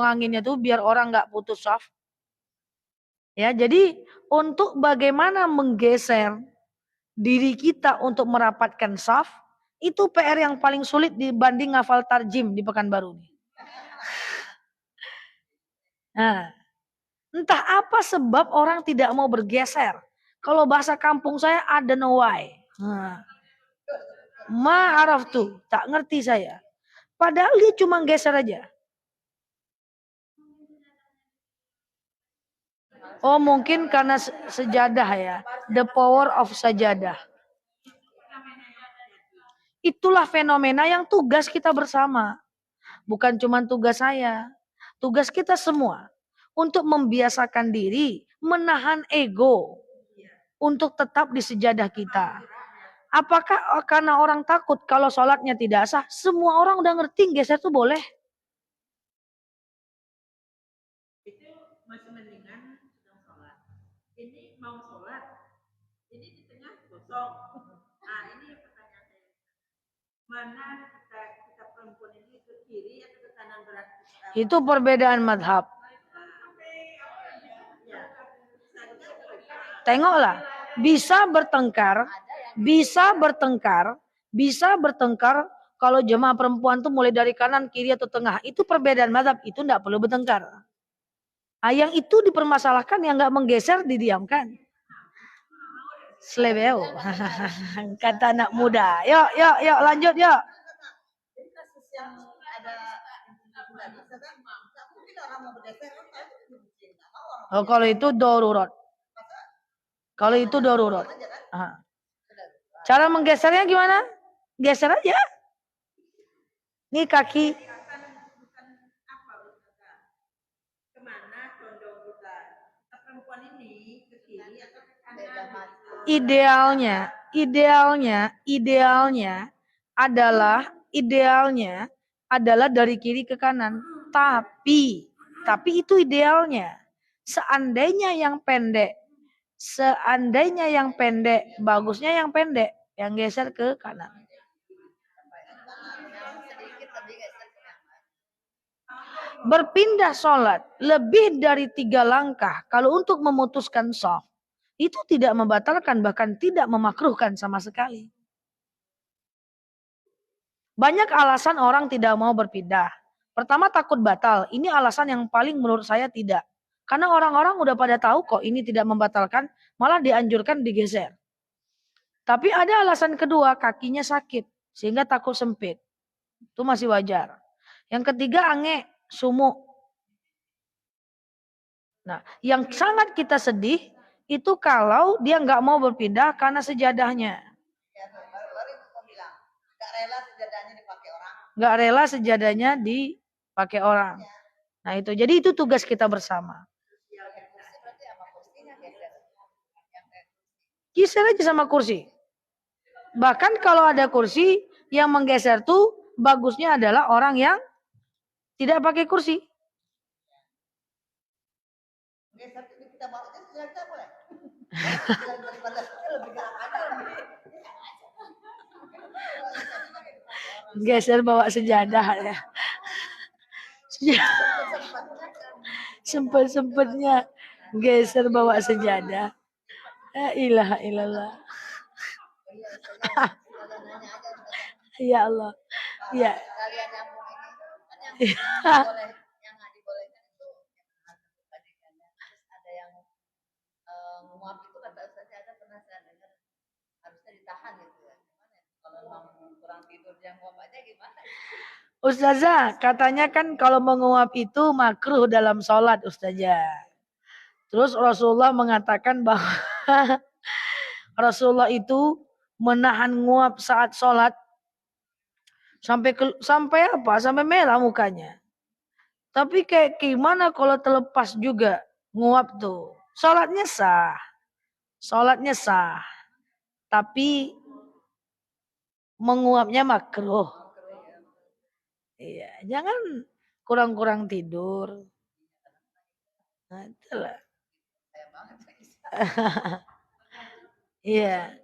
anginnya tuh biar orang gak putus saf. Ya, jadi untuk bagaimana menggeser diri kita untuk merapatkan saf, itu PR yang paling sulit dibanding ngafal tarjim di Pekanbaru. Nah, Entah apa sebab orang tidak mau bergeser. Kalau bahasa kampung saya ada no why. Ma'araf tuh, tak ngerti saya. Padahal dia cuma geser aja. Oh mungkin karena sejadah ya. The power of sajadah. Itulah fenomena yang tugas kita bersama. Bukan cuma tugas saya. Tugas kita semua. Untuk membiasakan diri. Menahan ego. Untuk tetap di sejadah kita. Apakah karena orang takut kalau sholatnya tidak sah? Semua orang udah ngerti geser tuh boleh. Itu masih mendingan sedang sholat. Ini mau sholat. Ini di tengah kosong. Nah ini pertanyaan saya. Mana kita perempuan ini ke kiri atau ke kanan berarti? Itu perbedaan madhab. Tengoklah, bisa bertengkar kalau jemaah perempuan tuh mulai dari kanan, kiri atau tengah. Itu perbedaan madhab, itu tidak perlu bertengkar. Yang itu dipermasalahkan, yang nggak menggeser didiamkan. Slebeo, kata anak muda. Yuk, lanjut yuk. Jadi kasus yang ada tadi, nggak mungkin orang mau bergeser kan? Oh, kalau itu darurat. Kalau itu darurat. Cara menggesernya gimana? Geser aja. Nih kaki. Kemana condong kita? Perempuan ini ke kiri atau ke kanan? Idealnya adalah dari kiri ke kanan. Tapi itu idealnya. Seandainya yang pendek, bagusnya yang pendek, yang geser ke kanan. Berpindah sholat lebih dari 3 langkah kalau untuk memutuskan shaf itu tidak membatalkan, bahkan tidak memakruhkan sama sekali. Banyak alasan orang tidak mau berpindah. Pertama takut batal. Ini alasan yang paling menurut saya tidak. Karena orang-orang udah pada tahu kok ini tidak membatalkan, malah dianjurkan digeser. Tapi ada alasan kedua, kakinya sakit sehingga takut sempit. Itu masih wajar. Yang ketiga ange, sumuk. Nah, yang sangat kita sedih itu kalau dia nggak mau berpindah karena sejadahnya. Ya, baru itu kau bilang, nggak rela sejadahnya dipakai orang. Nggak rela sejadahnya dipakai orang. Nah itu, jadi itu tugas kita bersama. Geser aja sama kursi. Bahkan kalau ada kursi yang menggeser tuh bagusnya adalah orang yang tidak pakai kursi. Geser kita bawa kita boleh. Geser bawa sejadah ya. Sempet-sempetnya geser bawa sejadah. La ilaha illallah. Ya Allah. Ya. Yang nggak dibolehkan itu ada yang nguap itu kata Ustaznya ada pernah saya dengar harusnya ditahan gitu ya. Gimana? Kalau memang kurang tidur dia nguap aja gimana? Ustazah, katanya kan kalau menguap itu makruh dalam sholat, Ustazah. Terus Rasulullah mengatakan bahwa Rasulullah itu menahan nguap saat sholat sampai apa? Sampai merah mukanya. Tapi kayak gimana kalau terlepas juga nguap tuh? Sholatnya sah. Tapi menguapnya makruh. Iya, jangan kurang-kurang tidur. Nah, itulah. Iya.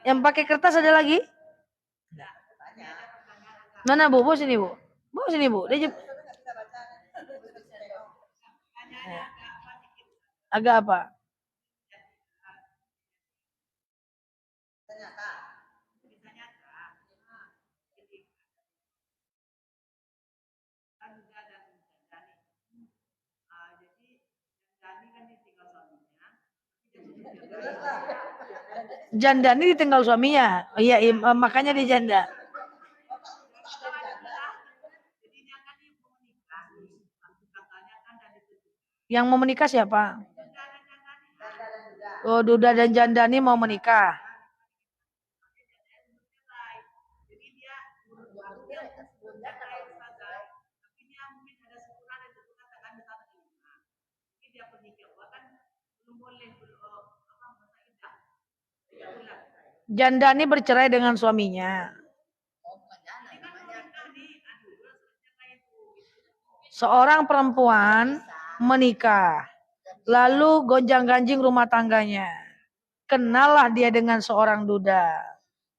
Yang pakai kertas ada lagi? Mana Bu? Bawa sini Bu. Bawa sini Bu. Dia agak apa? Janda ini ditinggal suaminya. Oh, iya, makanya dia janda. Yang mau menikah siapa? Oh, duda dan janda ini mau menikah. Janda ini bercerai dengan suaminya. Seorang perempuan menikah, lalu gonjang-ganjing rumah tangganya. Kenallah dia dengan seorang duda,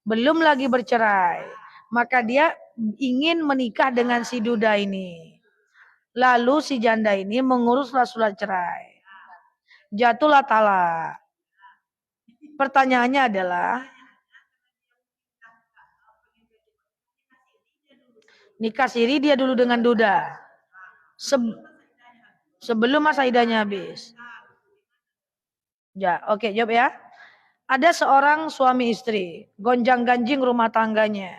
belum lagi bercerai, maka dia ingin menikah dengan si duda ini. Lalu si janda ini menguruslah surat cerai. Jatuhlah talak. Pertanyaannya adalah, nikah siri dia dulu dengan duda. Sebelum masa idahnya habis. Ya, oke, jawab ya. Ada seorang suami istri, gonjang-ganjing rumah tangganya.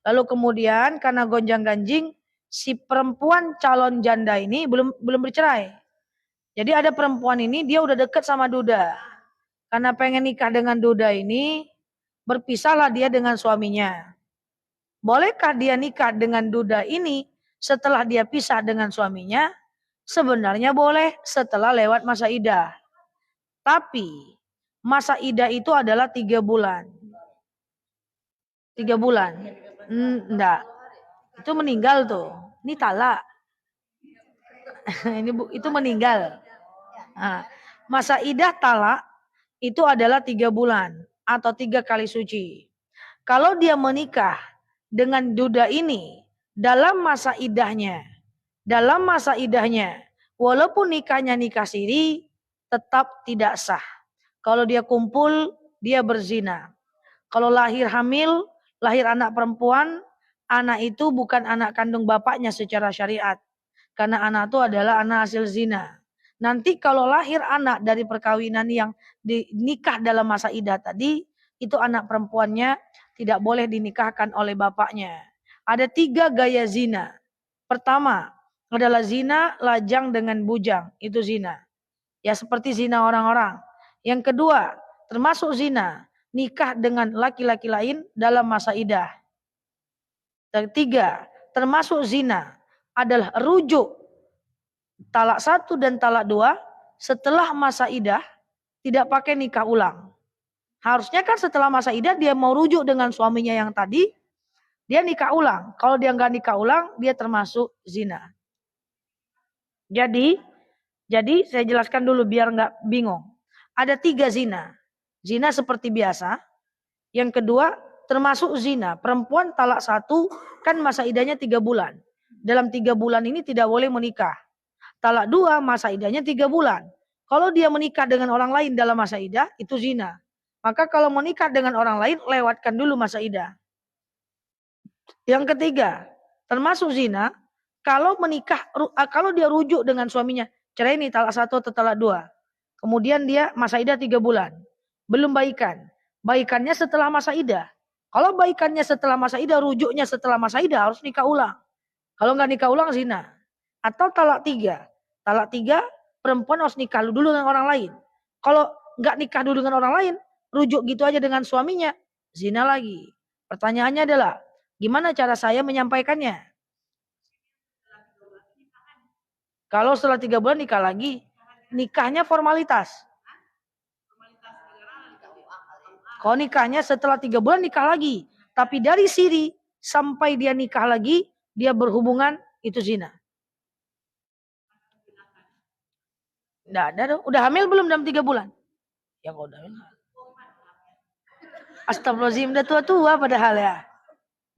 Lalu kemudian karena gonjang-ganjing, si perempuan calon janda ini belum bercerai. Jadi ada perempuan ini dia udah deket sama duda. Karena pengen nikah dengan duda ini, berpisahlah dia dengan suaminya. Bolehkah dia nikah dengan duda ini setelah dia pisah dengan suaminya? Sebenarnya boleh setelah lewat masa idah. Tapi masa idah itu adalah 3 bulan. 3 bulan. Enggak. Itu meninggal tuh. Ini talak. Itu meninggal. Nah, masa idah talak itu adalah 3 bulan atau 3 kali suci. Kalau dia menikah dengan duda ini dalam masa idahnya, walaupun nikahnya nikah siri, tetap tidak sah. Kalau dia kumpul, dia berzina. Kalau lahir hamil, lahir anak perempuan, anak itu bukan anak kandung bapaknya secara syariat. Karena anak itu adalah anak hasil zina. Nanti kalau lahir anak dari perkawinan yang dinikah dalam masa idah tadi, itu anak perempuannya tidak boleh dinikahkan oleh bapaknya. Ada 3 gaya zina. Pertama adalah zina lajang dengan bujang, itu zina. Ya seperti zina orang-orang. Yang kedua, termasuk zina, nikah dengan laki-laki lain dalam masa idah. Ketiga, termasuk zina adalah rujuk talak 1 dan talak 2 setelah masa idah, tidak pakai nikah ulang. Harusnya kan setelah masa idah dia mau rujuk dengan suaminya yang tadi, dia nikah ulang. Kalau dia nggak nikah ulang, dia termasuk zina. Jadi saya jelaskan dulu biar nggak bingung. Ada 3 zina. Zina seperti biasa. Yang kedua, termasuk zina. Perempuan talak 1 kan masa idahnya 3 bulan. Dalam 3 bulan ini tidak boleh menikah. Talak 2 masa idahnya 3 bulan. Kalau dia menikah dengan orang lain dalam masa idah, itu zina. Maka kalau menikah dengan orang lain, lewatkan dulu masa idah. Yang ketiga, termasuk zina, kalau dia rujuk dengan suaminya, cerai ini talak 1 atau talak 2. Kemudian dia masa idah 3 bulan. Belum baikan. Baikannya setelah masa idah. Kalau baikannya setelah masa idah, rujuknya setelah masa idah, harus nikah ulang. Kalau nggak nikah ulang, zina. Atau talak 3. Talak 3, perempuan harus nikah dulu dengan orang lain. Kalau nggak nikah dulu dengan orang lain, rujuk gitu aja dengan suaminya, zina lagi. Pertanyaannya adalah, gimana cara saya menyampaikannya? Kalau setelah 3 bulan nikah lagi, nikahnya formalitas. Kalau nikahnya setelah 3 bulan nikah lagi. Tapi dari siri sampai dia nikah lagi, dia berhubungan, itu zina. Nggak ada dong. Udah hamil belum dalam 3 bulan? Ya kalau udah hamil. Astagfirullahaladzim, udah tua-tua padahal ya.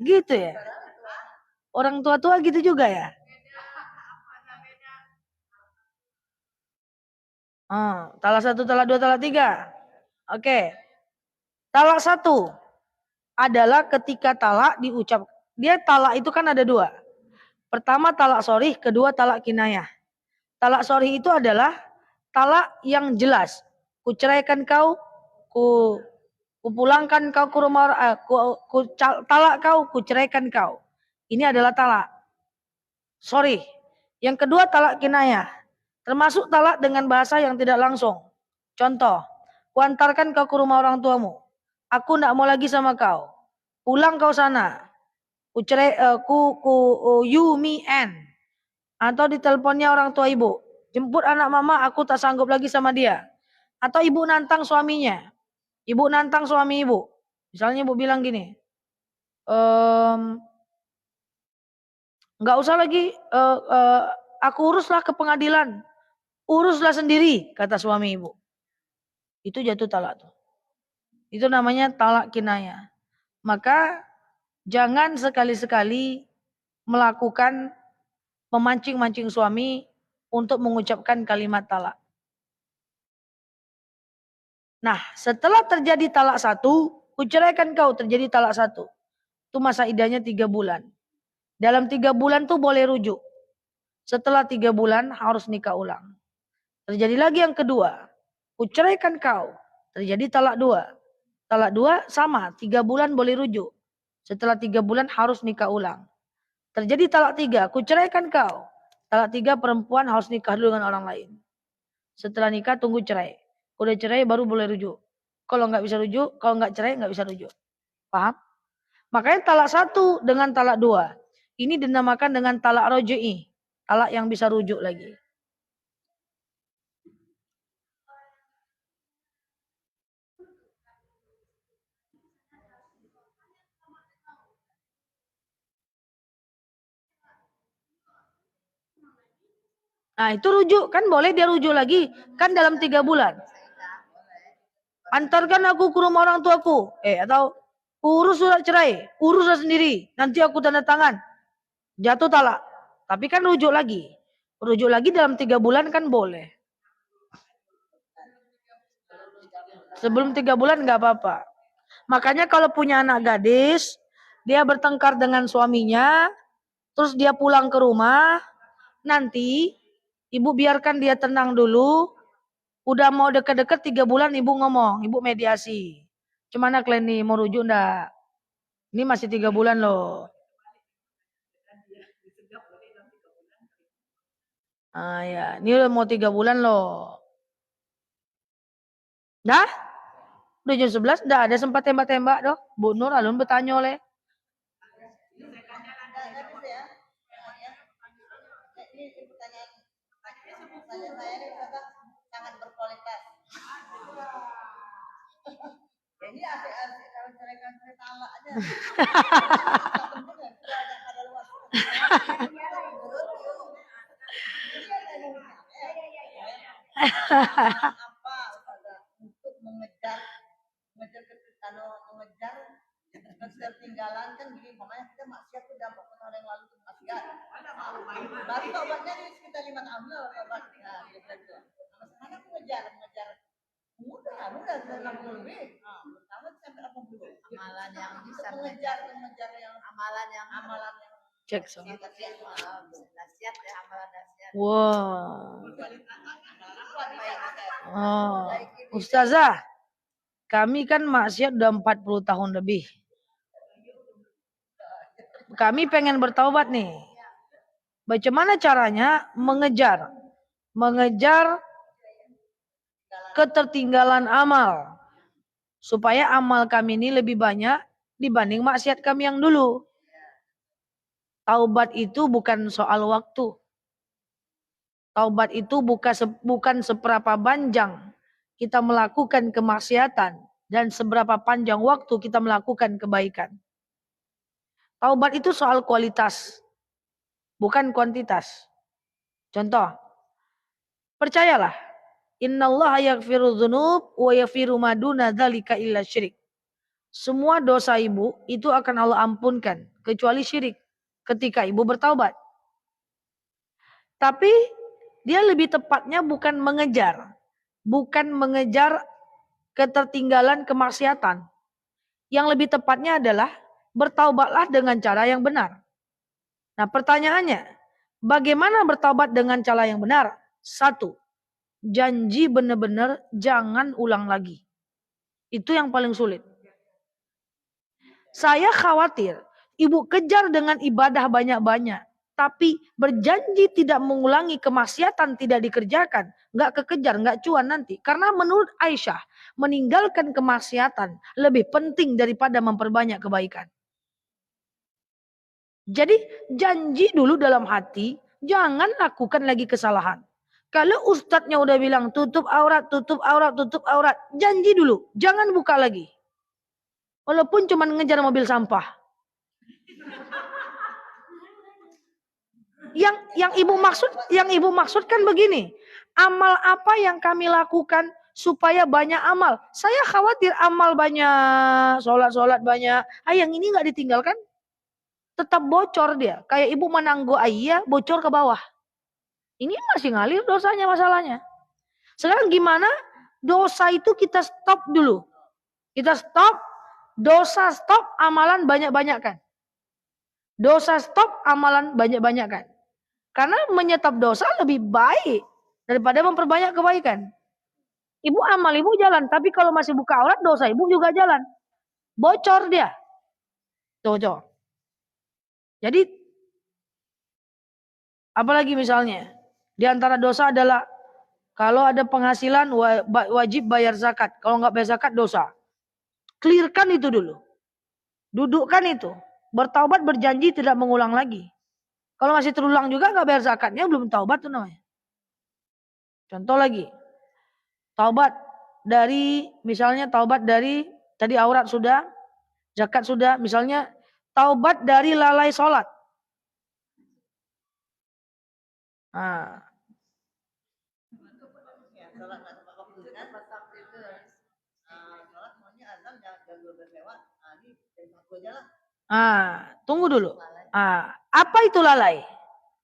Gitu ya. Orang tua-tua gitu juga ya. Talak 1, talak 2, talak 3. Oke. Talak 1 adalah ketika talak diucap. Dia talak itu kan ada 2. Pertama talak sharih, kedua talak kinayah. Talak sharih itu adalah talak yang jelas. kuceraikan kau, kupulangkan kau ke rumah, talak kau, kuceraikan kau. Ini adalah talak. Sorry. Yang kedua talak kinayah. Termasuk talak dengan bahasa yang tidak langsung. Contoh, kuantarkan kau ke rumah orang tuamu. Aku tidak mau lagi sama kau. Pulang kau sana. You, me, and. Atau di teleponnya orang tua ibu. Jemput anak mama, aku tak sanggup lagi sama dia. Atau ibu nantang suaminya. Ibu nantang suami ibu. Misalnya ibu bilang gini. Nggak usah lagi, aku uruslah ke pengadilan. Uruslah sendiri, kata suami ibu. Itu jatuh talak tuh. Itu namanya talak kinayah. Maka jangan sekali-sekali melakukan memancing-mancing suami untuk mengucapkan kalimat talak. Nah, setelah terjadi talak 1, kuceraikan kau, terjadi talak 1. Itu masa iddahnya 3 bulan. Dalam 3 bulan tuh boleh rujuk. Setelah 3 bulan harus nikah ulang. Terjadi lagi yang kedua. Kuceraikan kau. Terjadi talak 2. Talak 2 sama, 3 bulan boleh rujuk. Setelah 3 bulan harus nikah ulang. Terjadi talak 3, kuceraikan kau. Talak 3 perempuan harus nikah dulu dengan orang lain. Setelah nikah tunggu cerai. Udah cerai baru boleh rujuk. Kalau nggak bisa rujuk, kalau nggak cerai nggak bisa rujuk. Paham? Makanya talak 1 dengan talak 2. Ini dinamakan dengan talak roji'i. Talak yang bisa rujuk lagi. Nah itu rujuk, kan boleh dia rujuk lagi. Kan dalam 3 bulan. Antarkan aku ke rumah orang tuaku. Atau urus surat cerai. Uruslah sendiri. Nanti aku tanda tangan. Jatuh talak. Tapi kan rujuk lagi. Rujuk lagi dalam 3 bulan kan boleh. Sebelum 3 bulan nggak apa-apa. Makanya kalau punya anak gadis, dia bertengkar dengan suaminya, terus dia pulang ke rumah, nanti ibu biarkan dia tenang dulu. Udah mau deket-deket 3 bulan ibu ngomong, ibu mediasi. Gimana kalian nih, mau rujuk enggak? Ini masih 3 bulan loh. Ya, ini udah mau 3 bulan loh. Dah? Udah jam 11, dah ada sempat tembak-tembak doh. Bu Nur alun bertanya oleh. Saya ini sangat berkualitas. Ini asik-asik kalau ceraikan cerita Allah aja. Ada luas. Apa untuk mengejar ketertinggalan kan gini, makanya kita maksiat tuh dampak tahun yang lalu tuh maksiat. Baru obatnya di sekitar 5 tahun lah obatnya gitu. Sekarang mengejar udah 60 lebih. Pertama sampai 80. Amalan yang bisa mengejar yang amalan yang Cek sama. nasihat ya, amalan nasihat. Wow. Ustazah, kami kan maksiat udah 40 tahun lebih. Kami pengen bertaubat nih. Bagaimana caranya mengejar ketertinggalan amal. Supaya amal kami ini lebih banyak dibanding maksiat kami yang dulu. Taubat itu bukan soal waktu. Taubat itu bukan seberapa panjang kita melakukan kemaksiatan dan seberapa panjang waktu kita melakukan kebaikan. Taubat itu soal kualitas, bukan kuantitas. Contoh, percayalah, innallaha yaghfiru dzunub wa yaghfiru ma duna dzalika illa syirik. Semua dosa ibu itu akan Allah ampunkan kecuali syirik ketika ibu bertaubat. Tapi dia lebih tepatnya bukan mengejar ketertinggalan kemaksiatan. Yang lebih tepatnya adalah bertaubatlah dengan cara yang benar. Nah pertanyaannya, bagaimana bertaubat dengan cara yang benar? 1, janji benar-benar jangan ulang lagi. Itu yang paling sulit. Saya khawatir ibu kejar dengan ibadah banyak-banyak, tapi berjanji tidak mengulangi kemaksiatan tidak dikerjakan, nggak kekejar, nggak cuan nanti. Karena menurut Aisyah, meninggalkan kemaksiatan lebih penting daripada memperbanyak kebaikan. Jadi janji dulu dalam hati, jangan lakukan lagi kesalahan. Kalau ustadznya udah bilang tutup aurat, tutup aurat, tutup aurat, janji dulu, jangan buka lagi. Walaupun cuma ngejar mobil sampah. Yang ibu maksudkan begini, amal apa yang kami lakukan supaya banyak amal? Saya khawatir amal banyak, sholat banyak, yang ini nggak ditinggalkan, tetap bocor dia. Kayak ibu menangguh ayah, bocor ke bawah. Ini masih ngalir dosanya masalahnya. Sekarang gimana? Dosa itu kita stop dulu. Kita stop, dosa stop, amalan banyak-banyakkan. Dosa stop, amalan banyak-banyakkan. Karena menyetop dosa lebih baik daripada memperbanyak kebaikan. Ibu amal, ibu jalan. Tapi kalau masih buka aurat, dosa ibu juga jalan. Bocor dia. Tuh. Jadi, apalagi misalnya, di antara dosa adalah kalau ada penghasilan wajib bayar zakat. Kalau nggak bayar zakat dosa. Clearkan itu dulu. Dudukkan itu. Bertaubat berjanji tidak mengulang lagi. Kalau masih terulang juga nggak bayar zakatnya belum taubat tuh namanya. Contoh lagi. Taubat dari misalnya taubat dari tadi aurat sudah, zakat sudah, misalnya taubat dari lalai sholat. Nah. Tunggu dulu. Apa itu lalai?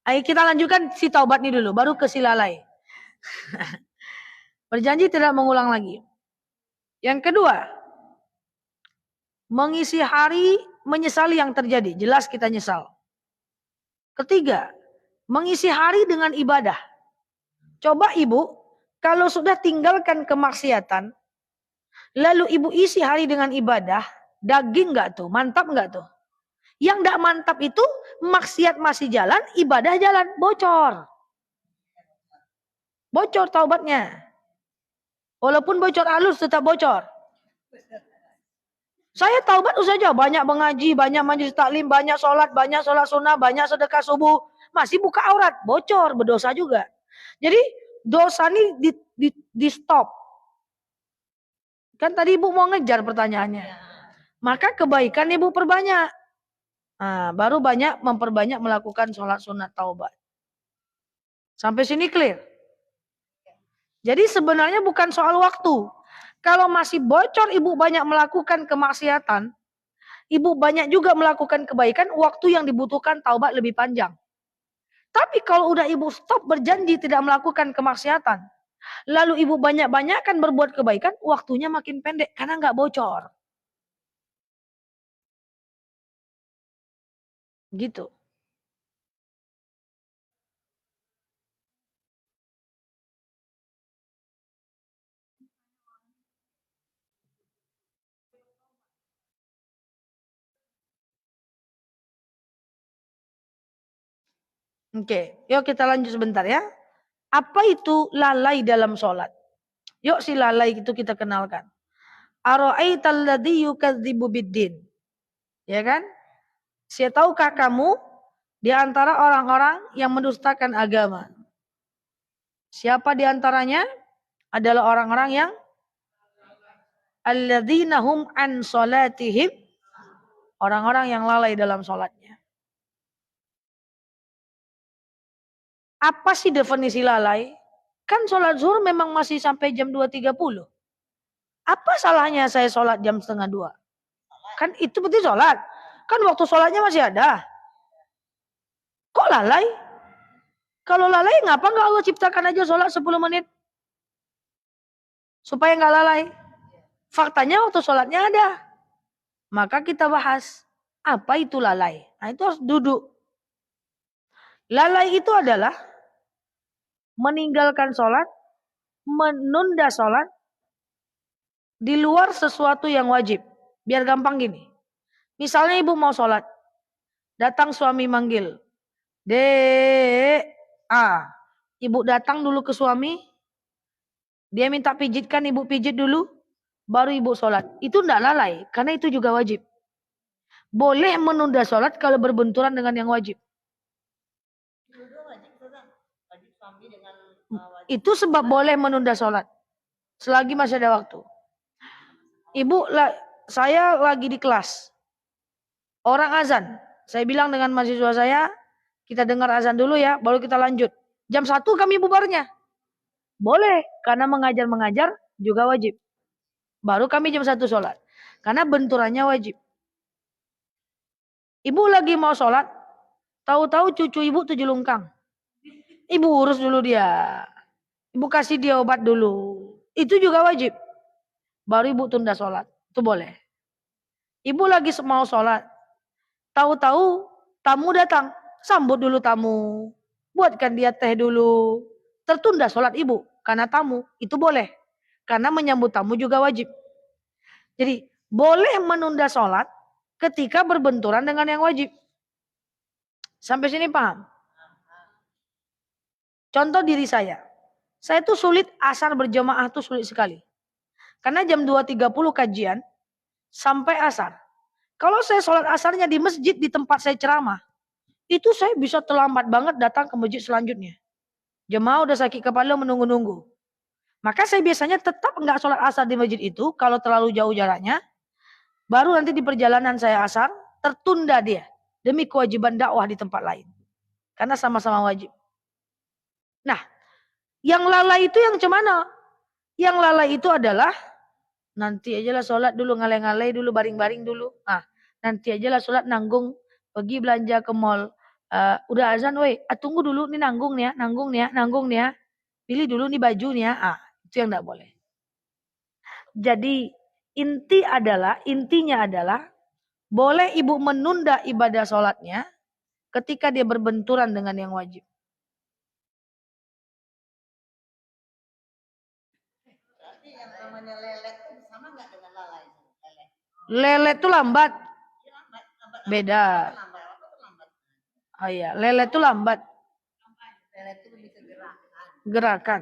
Ayo kita lanjutkan si taubat ini dulu, baru ke si lalai. Berjanji tidak mengulang lagi. Yang kedua, mengisi hari menyesali yang terjadi. Jelas kita nyesal. Ketiga, mengisi hari dengan ibadah. Coba ibu, kalau sudah tinggalkan kemaksiatan, lalu ibu isi hari dengan ibadah, daging nggak tuh? Mantap nggak tuh? Yang nggak mantap itu maksiat masih jalan, ibadah jalan, bocor. Bocor taubatnya. Walaupun bocor halus tetap bocor. Saya taubat saja banyak mengaji, banyak majelis taklim, banyak sholat sunnah, banyak sedekah subuh, masih buka aurat, bocor, berdosa juga. Jadi dosa ini di stop. Kan tadi ibu mau ngejar pertanyaannya. Maka kebaikan ibu perbanyak. Baru memperbanyak melakukan sholat sunat taubat. Sampai sini clear. Jadi sebenarnya bukan soal waktu. Kalau masih bocor ibu banyak melakukan kemaksiatan, ibu banyak juga melakukan kebaikan, waktu yang dibutuhkan taubat lebih panjang. Tapi kalau udah ibu stop berjanji tidak melakukan kemaksiatan, lalu ibu banyak-banyakkan berbuat kebaikan, waktunya makin pendek karena nggak bocor. Gitu. Oke, yuk kita lanjut sebentar ya. Apa itu lalai dalam sholat? Yuk si lalai itu kita kenalkan. Ara'aital ladzi yukadzibu biddin. Ya kan? Tahukah kamu di antara orang-orang yang mendustakan agama? Siapa di antaranya? Adalah orang-orang yang alladzina hum an sholatihim, orang-orang yang lalai dalam sholatnya. Apa sih definisi lalai? Kan sholat zuhur memang masih sampai jam 2.30. Apa salahnya saya sholat jam 1:30? Kan itu berarti sholat. Kan waktu sholatnya masih ada. Kok lalai? Kalau lalai ngapa nggak Allah ciptakan aja sholat 10 menit? Supaya nggak lalai. Faktanya waktu sholatnya ada. Maka kita bahas. Apa itu lalai? Nah itu harus duduk. Lalai itu adalah meninggalkan sholat menunda sholat di luar sesuatu yang wajib. Biar gampang gini. Misalnya ibu mau sholat, datang suami manggil, Dek, ibu datang dulu ke suami, dia minta pijitkan, ibu pijit dulu, baru ibu sholat. Itu tidak lalai, karena itu juga wajib. Boleh menunda sholat kalau berbenturan dengan yang wajib. Wajib suami dengan Itu sebab boleh menunda sholat, selagi masih ada waktu. Ibu, saya lagi di kelas, orang azan. Saya bilang dengan mahasiswa saya, kita dengar azan dulu ya, baru kita lanjut. Jam 1 kami bubarnya. Boleh, karena mengajar juga wajib. Baru kami jam 1 sholat. Karena benturannya wajib. Ibu lagi mau sholat, tahu-tahu cucu ibu tuh jelungkang. Ibu urus dulu dia. Ibu kasih dia obat dulu. Itu juga wajib. Baru ibu tunda sholat. Itu boleh. Ibu lagi mau sholat, tahu-tahu tamu datang. Sambut dulu tamu. Buatkan dia teh dulu. Tertunda sholat ibu. Karena tamu. Itu boleh. Karena menyambut tamu juga wajib. Jadi boleh menunda sholat ketika berbenturan dengan yang wajib. Sampai sini paham? Contoh diri saya. Saya tuh sulit asar berjamaah tuh sulit sekali. Karena jam 2.30 kajian sampai asar. Kalau saya sholat asarnya di masjid di tempat saya ceramah, itu saya bisa terlambat banget datang ke masjid selanjutnya. Jemaah udah sakit kepala menunggu-nunggu. Maka saya biasanya tetap enggak sholat asar di masjid itu kalau terlalu jauh jaraknya. Baru nanti di perjalanan saya asar, tertunda dia. Demi kewajiban dakwah di tempat lain. Karena sama-sama wajib. Nah, yang lalai itu yang cemana? Yang lalai itu adalah, nanti aja lah sholat dulu, ngalai-ngalai dulu, baring-baring dulu. Nanti aja lah sholat nanggung, pergi belanja ke mall. Udah azan, woi, tunggu dulu, nih nanggung nih ya. Pilih dulu nih baju nih ya. Itu yang enggak boleh. Jadi intinya adalah boleh ibu menunda ibadah sholatnya ketika dia berbenturan dengan yang wajib. Berarti yang namanya lelet itu sama nggak dengan lalai? Lelet itu lambat. Beda. Lambat apa tuh lambat? Oh iya, lelet itu lambat. Lelet itu lebih ke Gerakan.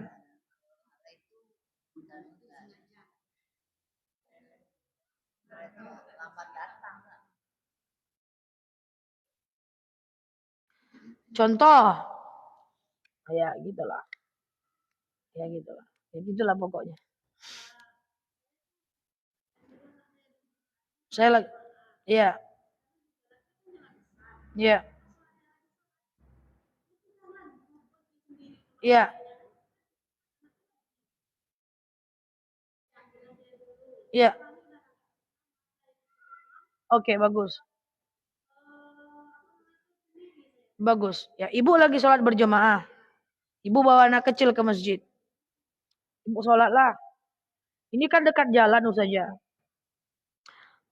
lambat datang. Contoh. Ya gitulah. Ya gitulah pokoknya. Saya lagi. Iya. Iya. Iya. Iya. Oke, bagus. Bagus. Ya, ibu lagi sholat berjamaah. Ibu bawa anak kecil ke masjid. Ibu sholatlah. Ini kan dekat jalan saja.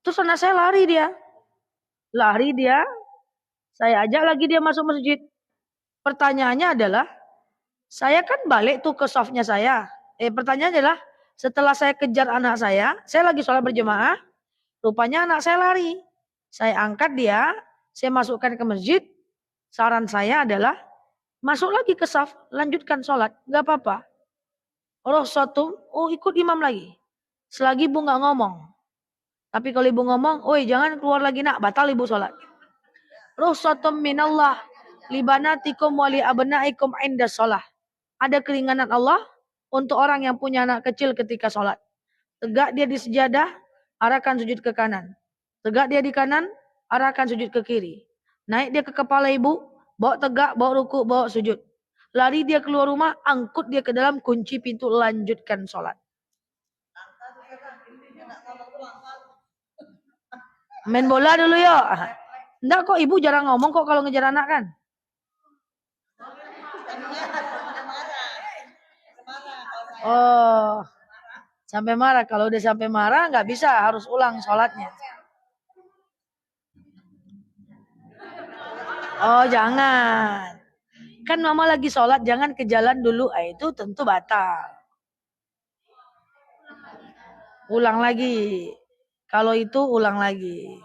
Terus anak saya lari dia. Saya ajak lagi dia masuk masjid. Pertanyaannya adalah, saya kan balik tuh ke softnya saya. Pertanyaannya adalah, setelah saya kejar anak saya lagi sholat berjamaah, rupanya anak saya lari. Saya angkat dia, saya masukkan ke masjid. Saran saya adalah, masuk lagi ke saf, lanjutkan sholat. Gak apa-apa. Ikut imam lagi. Selagi ibu gak ngomong. Tapi kalau ibu ngomong, jangan keluar lagi nak, batal ibu sholat. Rukhsatum minallah libanatikum wali abnaikum inda sholah. Ada keringanan Allah untuk orang yang punya anak kecil ketika sholat. Tegak dia di sejadah, arahkan sujud ke kanan. Tegak dia di kanan, arahkan sujud ke kiri. Naik dia ke kepala ibu, bawa tegak, bawa ruku, bawa sujud. Lari dia keluar rumah, angkut dia ke dalam, kunci pintu, lanjutkan sholat. Main bola dulu yuk. Enggak kok, ibu jarang ngomong kok kalau ngejar anak kan. Oh, sampai marah. Kalau udah sampai marah nggak bisa, harus ulang sholatnya. Oh jangan. Kan mama lagi sholat, jangan ke jalan dulu. Itu tentu batal. Ulang lagi. Kalau itu ulang lagi.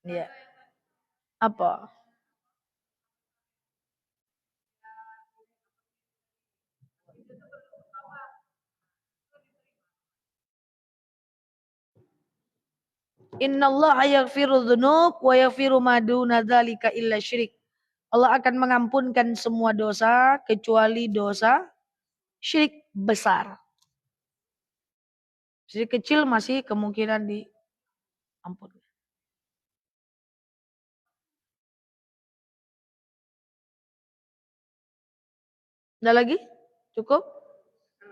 Iya. Apa? Innallaha yaghfiru dzunub wa yaghfiru ma duna dzalika illa syirik. Allah akan mengampunkan semua dosa kecuali dosa syirik besar. Syirik kecil masih kemungkinan diampuni. Ada lagi? Cukup?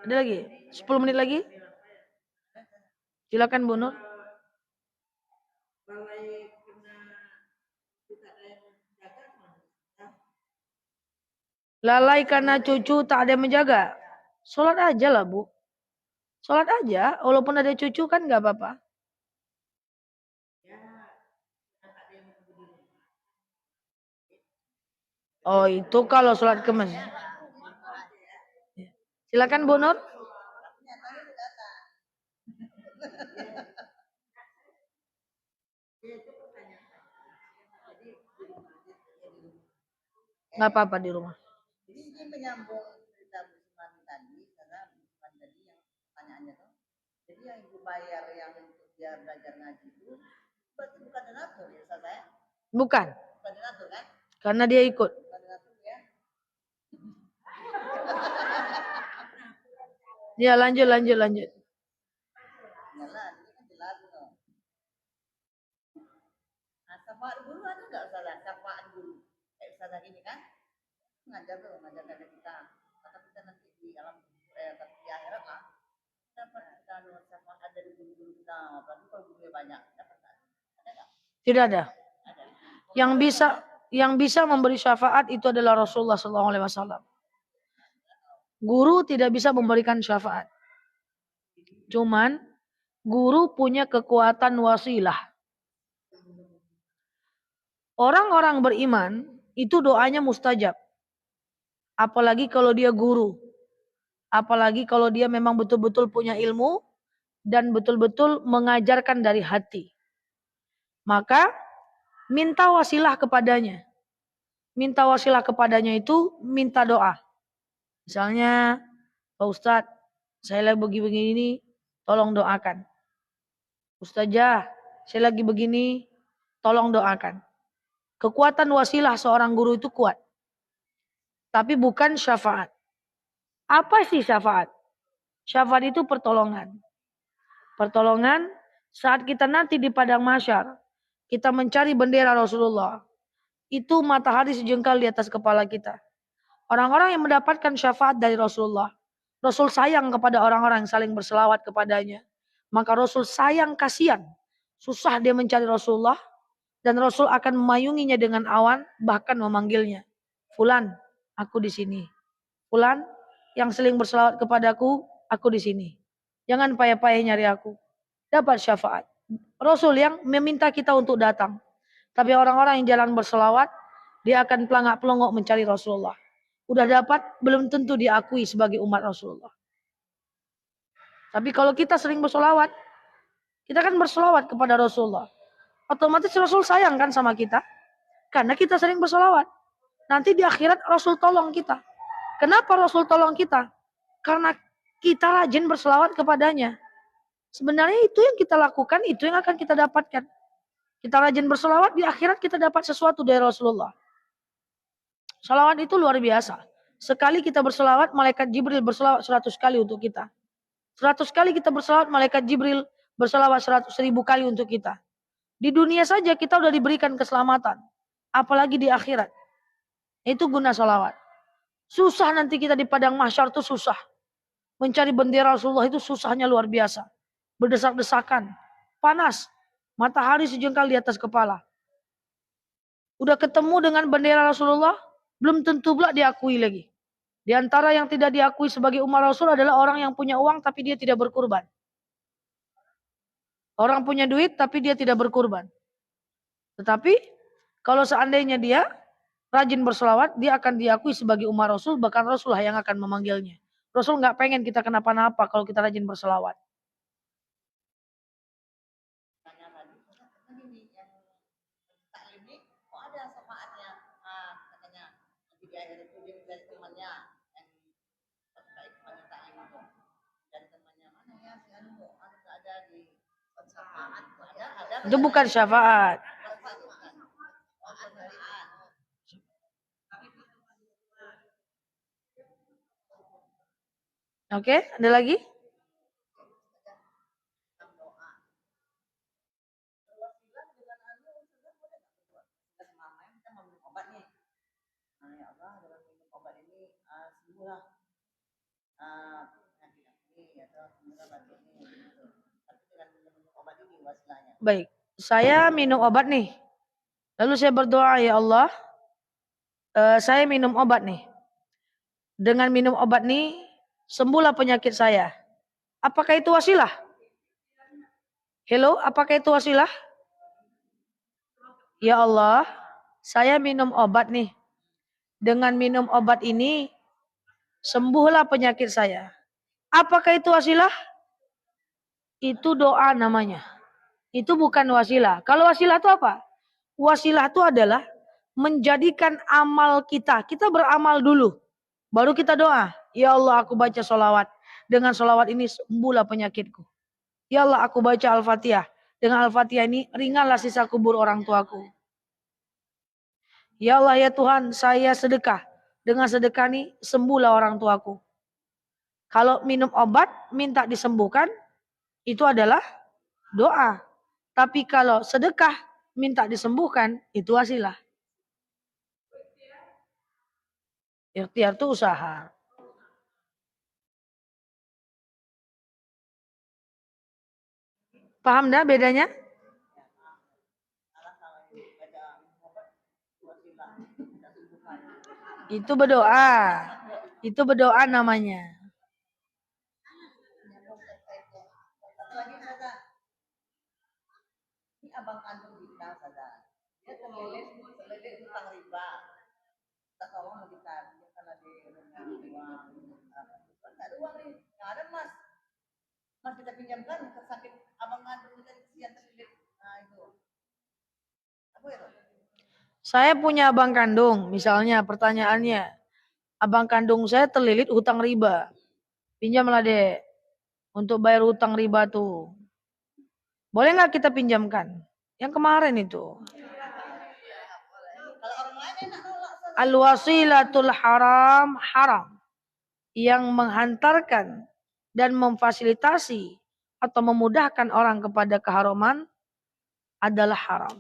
Ada lagi? 10 menit lagi? Silakan Bu Nur. Balai kena tidak ada yang jaga mana? Lalai karena cucu tak ada yang menjaga. Sholat aja lah Bu. Sholat aja, walaupun ada cucu kan nggak apa-apa. Oh itu kalau sholat ke masjid. Silakan Bu Nur. Nggak apa-apa di rumah. Jadi ini menyambung cerita Musliman tadi, karena Musliman tadi yang pertanyaannya tuh, jadi yang ibu bayar yang untuk dia belajar ngaji itu, berarti bukan donatur ya Ustaz ya? Bukan, Bukan donatur kan? karena dia ikut. Bukan donatur ya? Ya lanjut. Yalah, ini kan jelas tuh. Nah, syafaat guru ada nggak Ustaz? Syafaat guru. Kayak Ustaz ini kan? Ngajar kita. Kata kita nanti di alam tapi di akhirat lah. Dapat kita syafaat dari guru-guru kita. Apalagi kalau gurunya banyak. Dapat nggak? Ada nggak? Tidak ada. Ada. Yang bisa memberi syafaat itu adalah Rasulullah SAW. Guru tidak bisa memberikan syafaat. Cuman guru punya kekuatan wasilah. Orang-orang beriman itu doanya mustajab. Apalagi kalau dia guru. Apalagi kalau dia memang betul-betul punya ilmu dan betul-betul mengajarkan dari hati. Maka minta wasilah kepadanya. Minta wasilah kepadanya itu minta doa. Misalnya, Pak Ustadz, saya lagi begini, tolong doakan. Ustazah, saya lagi begini, tolong doakan. Kekuatan wasilah seorang guru itu kuat. Tapi bukan syafaat. Apa sih syafaat? Syafaat itu pertolongan. Pertolongan saat kita nanti di padang mahsyar, kita mencari bendera Rasulullah. Itu matahari sejengkal di atas kepala kita. Orang-orang yang mendapatkan syafaat dari Rasulullah. Rasul sayang kepada orang-orang yang saling berselawat kepadanya. Maka Rasul sayang kasihan. Susah dia mencari Rasulullah. Dan Rasul akan memayunginya dengan awan. Bahkan memanggilnya. Fulan, aku di sini. Fulan, yang saling berselawat kepadaku, aku di sini. Jangan payah-payah nyari aku. Dapat syafaat. Rasul yang meminta kita untuk datang. Tapi orang-orang yang jalan berselawat, dia akan pelangak-pelongok mencari Rasulullah. Udah dapat, belum tentu diakui sebagai umat Rasulullah. Tapi kalau kita sering bersolawat, kita kan bersolawat kepada Rasulullah. Otomatis Rasul sayang kan sama kita. Karena kita sering bersolawat. Nanti di akhirat Rasul tolong kita. Kenapa Rasul tolong kita? Karena kita rajin bersolawat kepadanya. Sebenarnya itu yang kita lakukan, itu yang akan kita dapatkan. Kita rajin bersolawat, di akhirat kita dapat sesuatu dari Rasulullah. Salawat itu luar biasa. Sekali kita berselawat, malaikat Jibril berselawat 100 kali untuk kita. 100 kali kita berselawat, malaikat Jibril berselawat 100.000 kali untuk kita. Di dunia saja kita sudah diberikan keselamatan. Apalagi di akhirat. Itu guna salawat. Susah nanti kita di padang mahsyar itu susah. Mencari bendera Rasulullah itu susahnya luar biasa. Berdesak-desakan. Panas. Matahari sejengkal di atas kepala. Udah ketemu dengan bendera Rasulullah, belum tentu pula diakui lagi. Di antara yang tidak diakui sebagai umat Rasul adalah orang yang punya uang tapi dia tidak berkurban. Orang punya duit tapi dia tidak berkurban. Tetapi kalau seandainya dia rajin berselawat, dia akan diakui sebagai umat Rasul, bahkan Rasulullah yang akan memanggilnya. Rasul nggak pengen kita kenapa-napa kalau kita rajin berselawat. Tanya tadi, ini yang taklim ini kok ada syafaatnya? Katanya nanti di akhir itu dia dari temannya yang temannya taklim itu, dan temannya mana ya si anu ada di syafaat ada. Itu bukan syafaat. Oke, ada lagi? Baik, saya minum obat nih. Lalu saya berdoa, ya Allah, saya minum obat nih. Dengan minum obat nih, sembuhlah penyakit saya. Apakah itu wasilah? Hello, apakah itu wasilah? Ya Allah, saya minum obat nih. Dengan minum obat ini, sembuhlah penyakit saya. Apakah itu wasilah? Itu doa namanya. Itu bukan wasilah. Kalau wasilah itu apa? Wasilah itu adalah menjadikan amal kita. Kita beramal dulu. Baru kita doa. Ya Allah, aku baca sholawat. Dengan sholawat ini sembuhlah penyakitku. Ya Allah, aku baca Al-Fatihah. Dengan Al-Fatihah ini ringanlah sisa kubur orang tuaku. Ya Allah, ya Tuhan, saya sedekah. Dengan sedekah ini sembuhlah orang tuaku. Kalau minum obat, minta disembuhkan, itu adalah doa. Tapi kalau sedekah, minta disembuhkan, itu wasilah. Ikhtiar itu usaha. Paham dah bedanya? Itu berdoa. Itu berdoa namanya. Ini abang kandung kita saja. Dia terlilit hutang riba. Kita tolong mau kita karena dia uang. Nggak ada uang nih, nggak ada mas. Mas kita pinjamkan sakit abang kandung kita yang terlilit. Nah itu. Apa itu? Saya punya abang kandung, misalnya pertanyaannya, abang kandung saya terlilit hutang riba. Pinjamlah dek, untuk bayar hutang riba tuh. Boleh nggak kita pinjamkan? Yang kemarin itu. Al-wasilatul haram haram. Yang menghantarkan dan memfasilitasi atau memudahkan orang kepada keharaman adalah haram.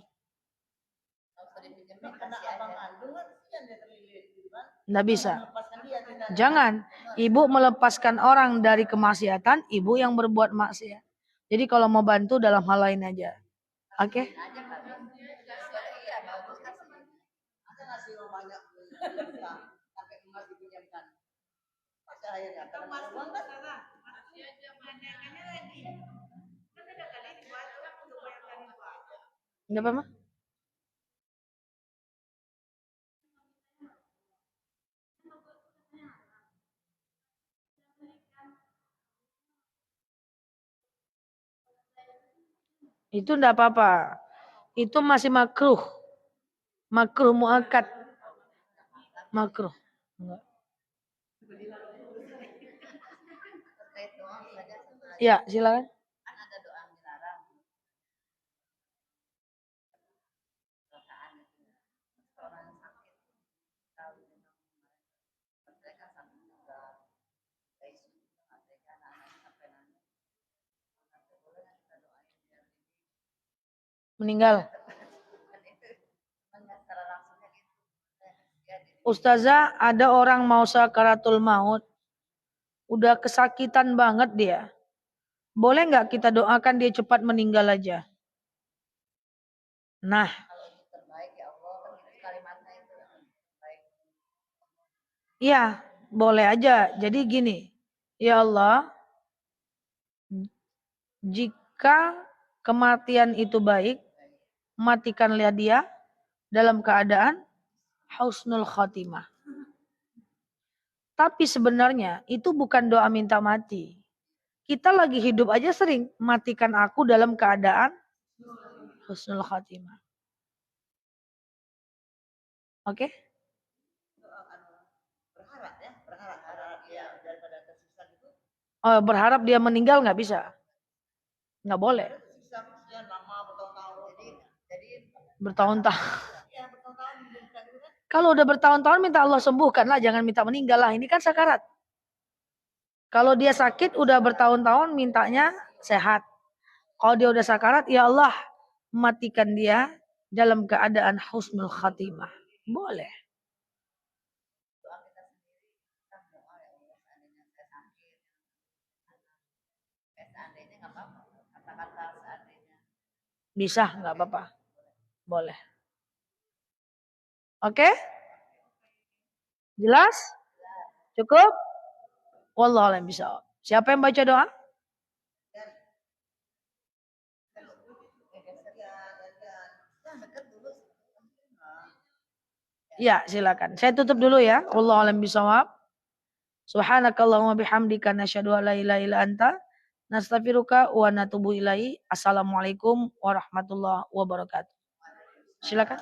Nggak bisa. Jangan. Ibu melepaskan orang dari kemaksiatan, ibu yang berbuat maksiat. Jadi kalau mau bantu dalam hal lain aja. Oke? Nggak apa-apa? Itu enggak apa-apa. Itu masih makruh. Makruh muakkad. Makruh. Enggak. Ya, silakan. Meninggal. Ustazah, ada orang mau sakaratul maut. Udah kesakitan banget dia. Boleh nggak kita doakan dia cepat meninggal aja? Nah. Iya, boleh aja. Jadi gini. Ya Allah, jika kematian itu baik, matikanlah dia dalam keadaan husnul khotimah. Tapi sebenarnya itu bukan doa minta mati. Kita lagi hidup aja sering, matikan aku dalam keadaan husnul khotimah. Oke? Berharap ya, berharap dia daripada tersisa gitu. Oh, berharap dia meninggal nggak bisa. Nggak boleh. Tersisa sekian lama bertahun-tahun. Jadi Bertahun-tahun. ya bertahun-tahun minta gitu kan. Kalau udah bertahun-tahun minta Allah sembuhkan lah, jangan minta meninggal lah. Ini kan sakarat. Kalau dia sakit udah bertahun-tahun mintanya sehat. Kalau dia udah sakarat, ya Allah matikan dia dalam keadaan husnul khatimah. Boleh. Doa kita sendiri kita doa ya Allah seandainya saya sakit. Seandainya nggak apa-apa. Kata-kata seandainya. Bisa, nggak apa-apa. Boleh. Oke? Jelas? Cukup? Wallahu a'lam bishawab. Siapa yang baca doa? Ya, silakan. Saya tutup dulu ya. Wallahu a'lam bishawab. Subhanakallahumma bihamdika nasyhadu an la ilaha illa anta nastaghfiruka wa natubu ilaihi. Assalamualaikum warahmatullahi wabarakatuh. Silakan.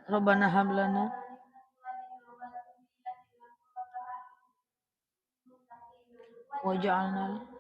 Rabbana hablana waj'alna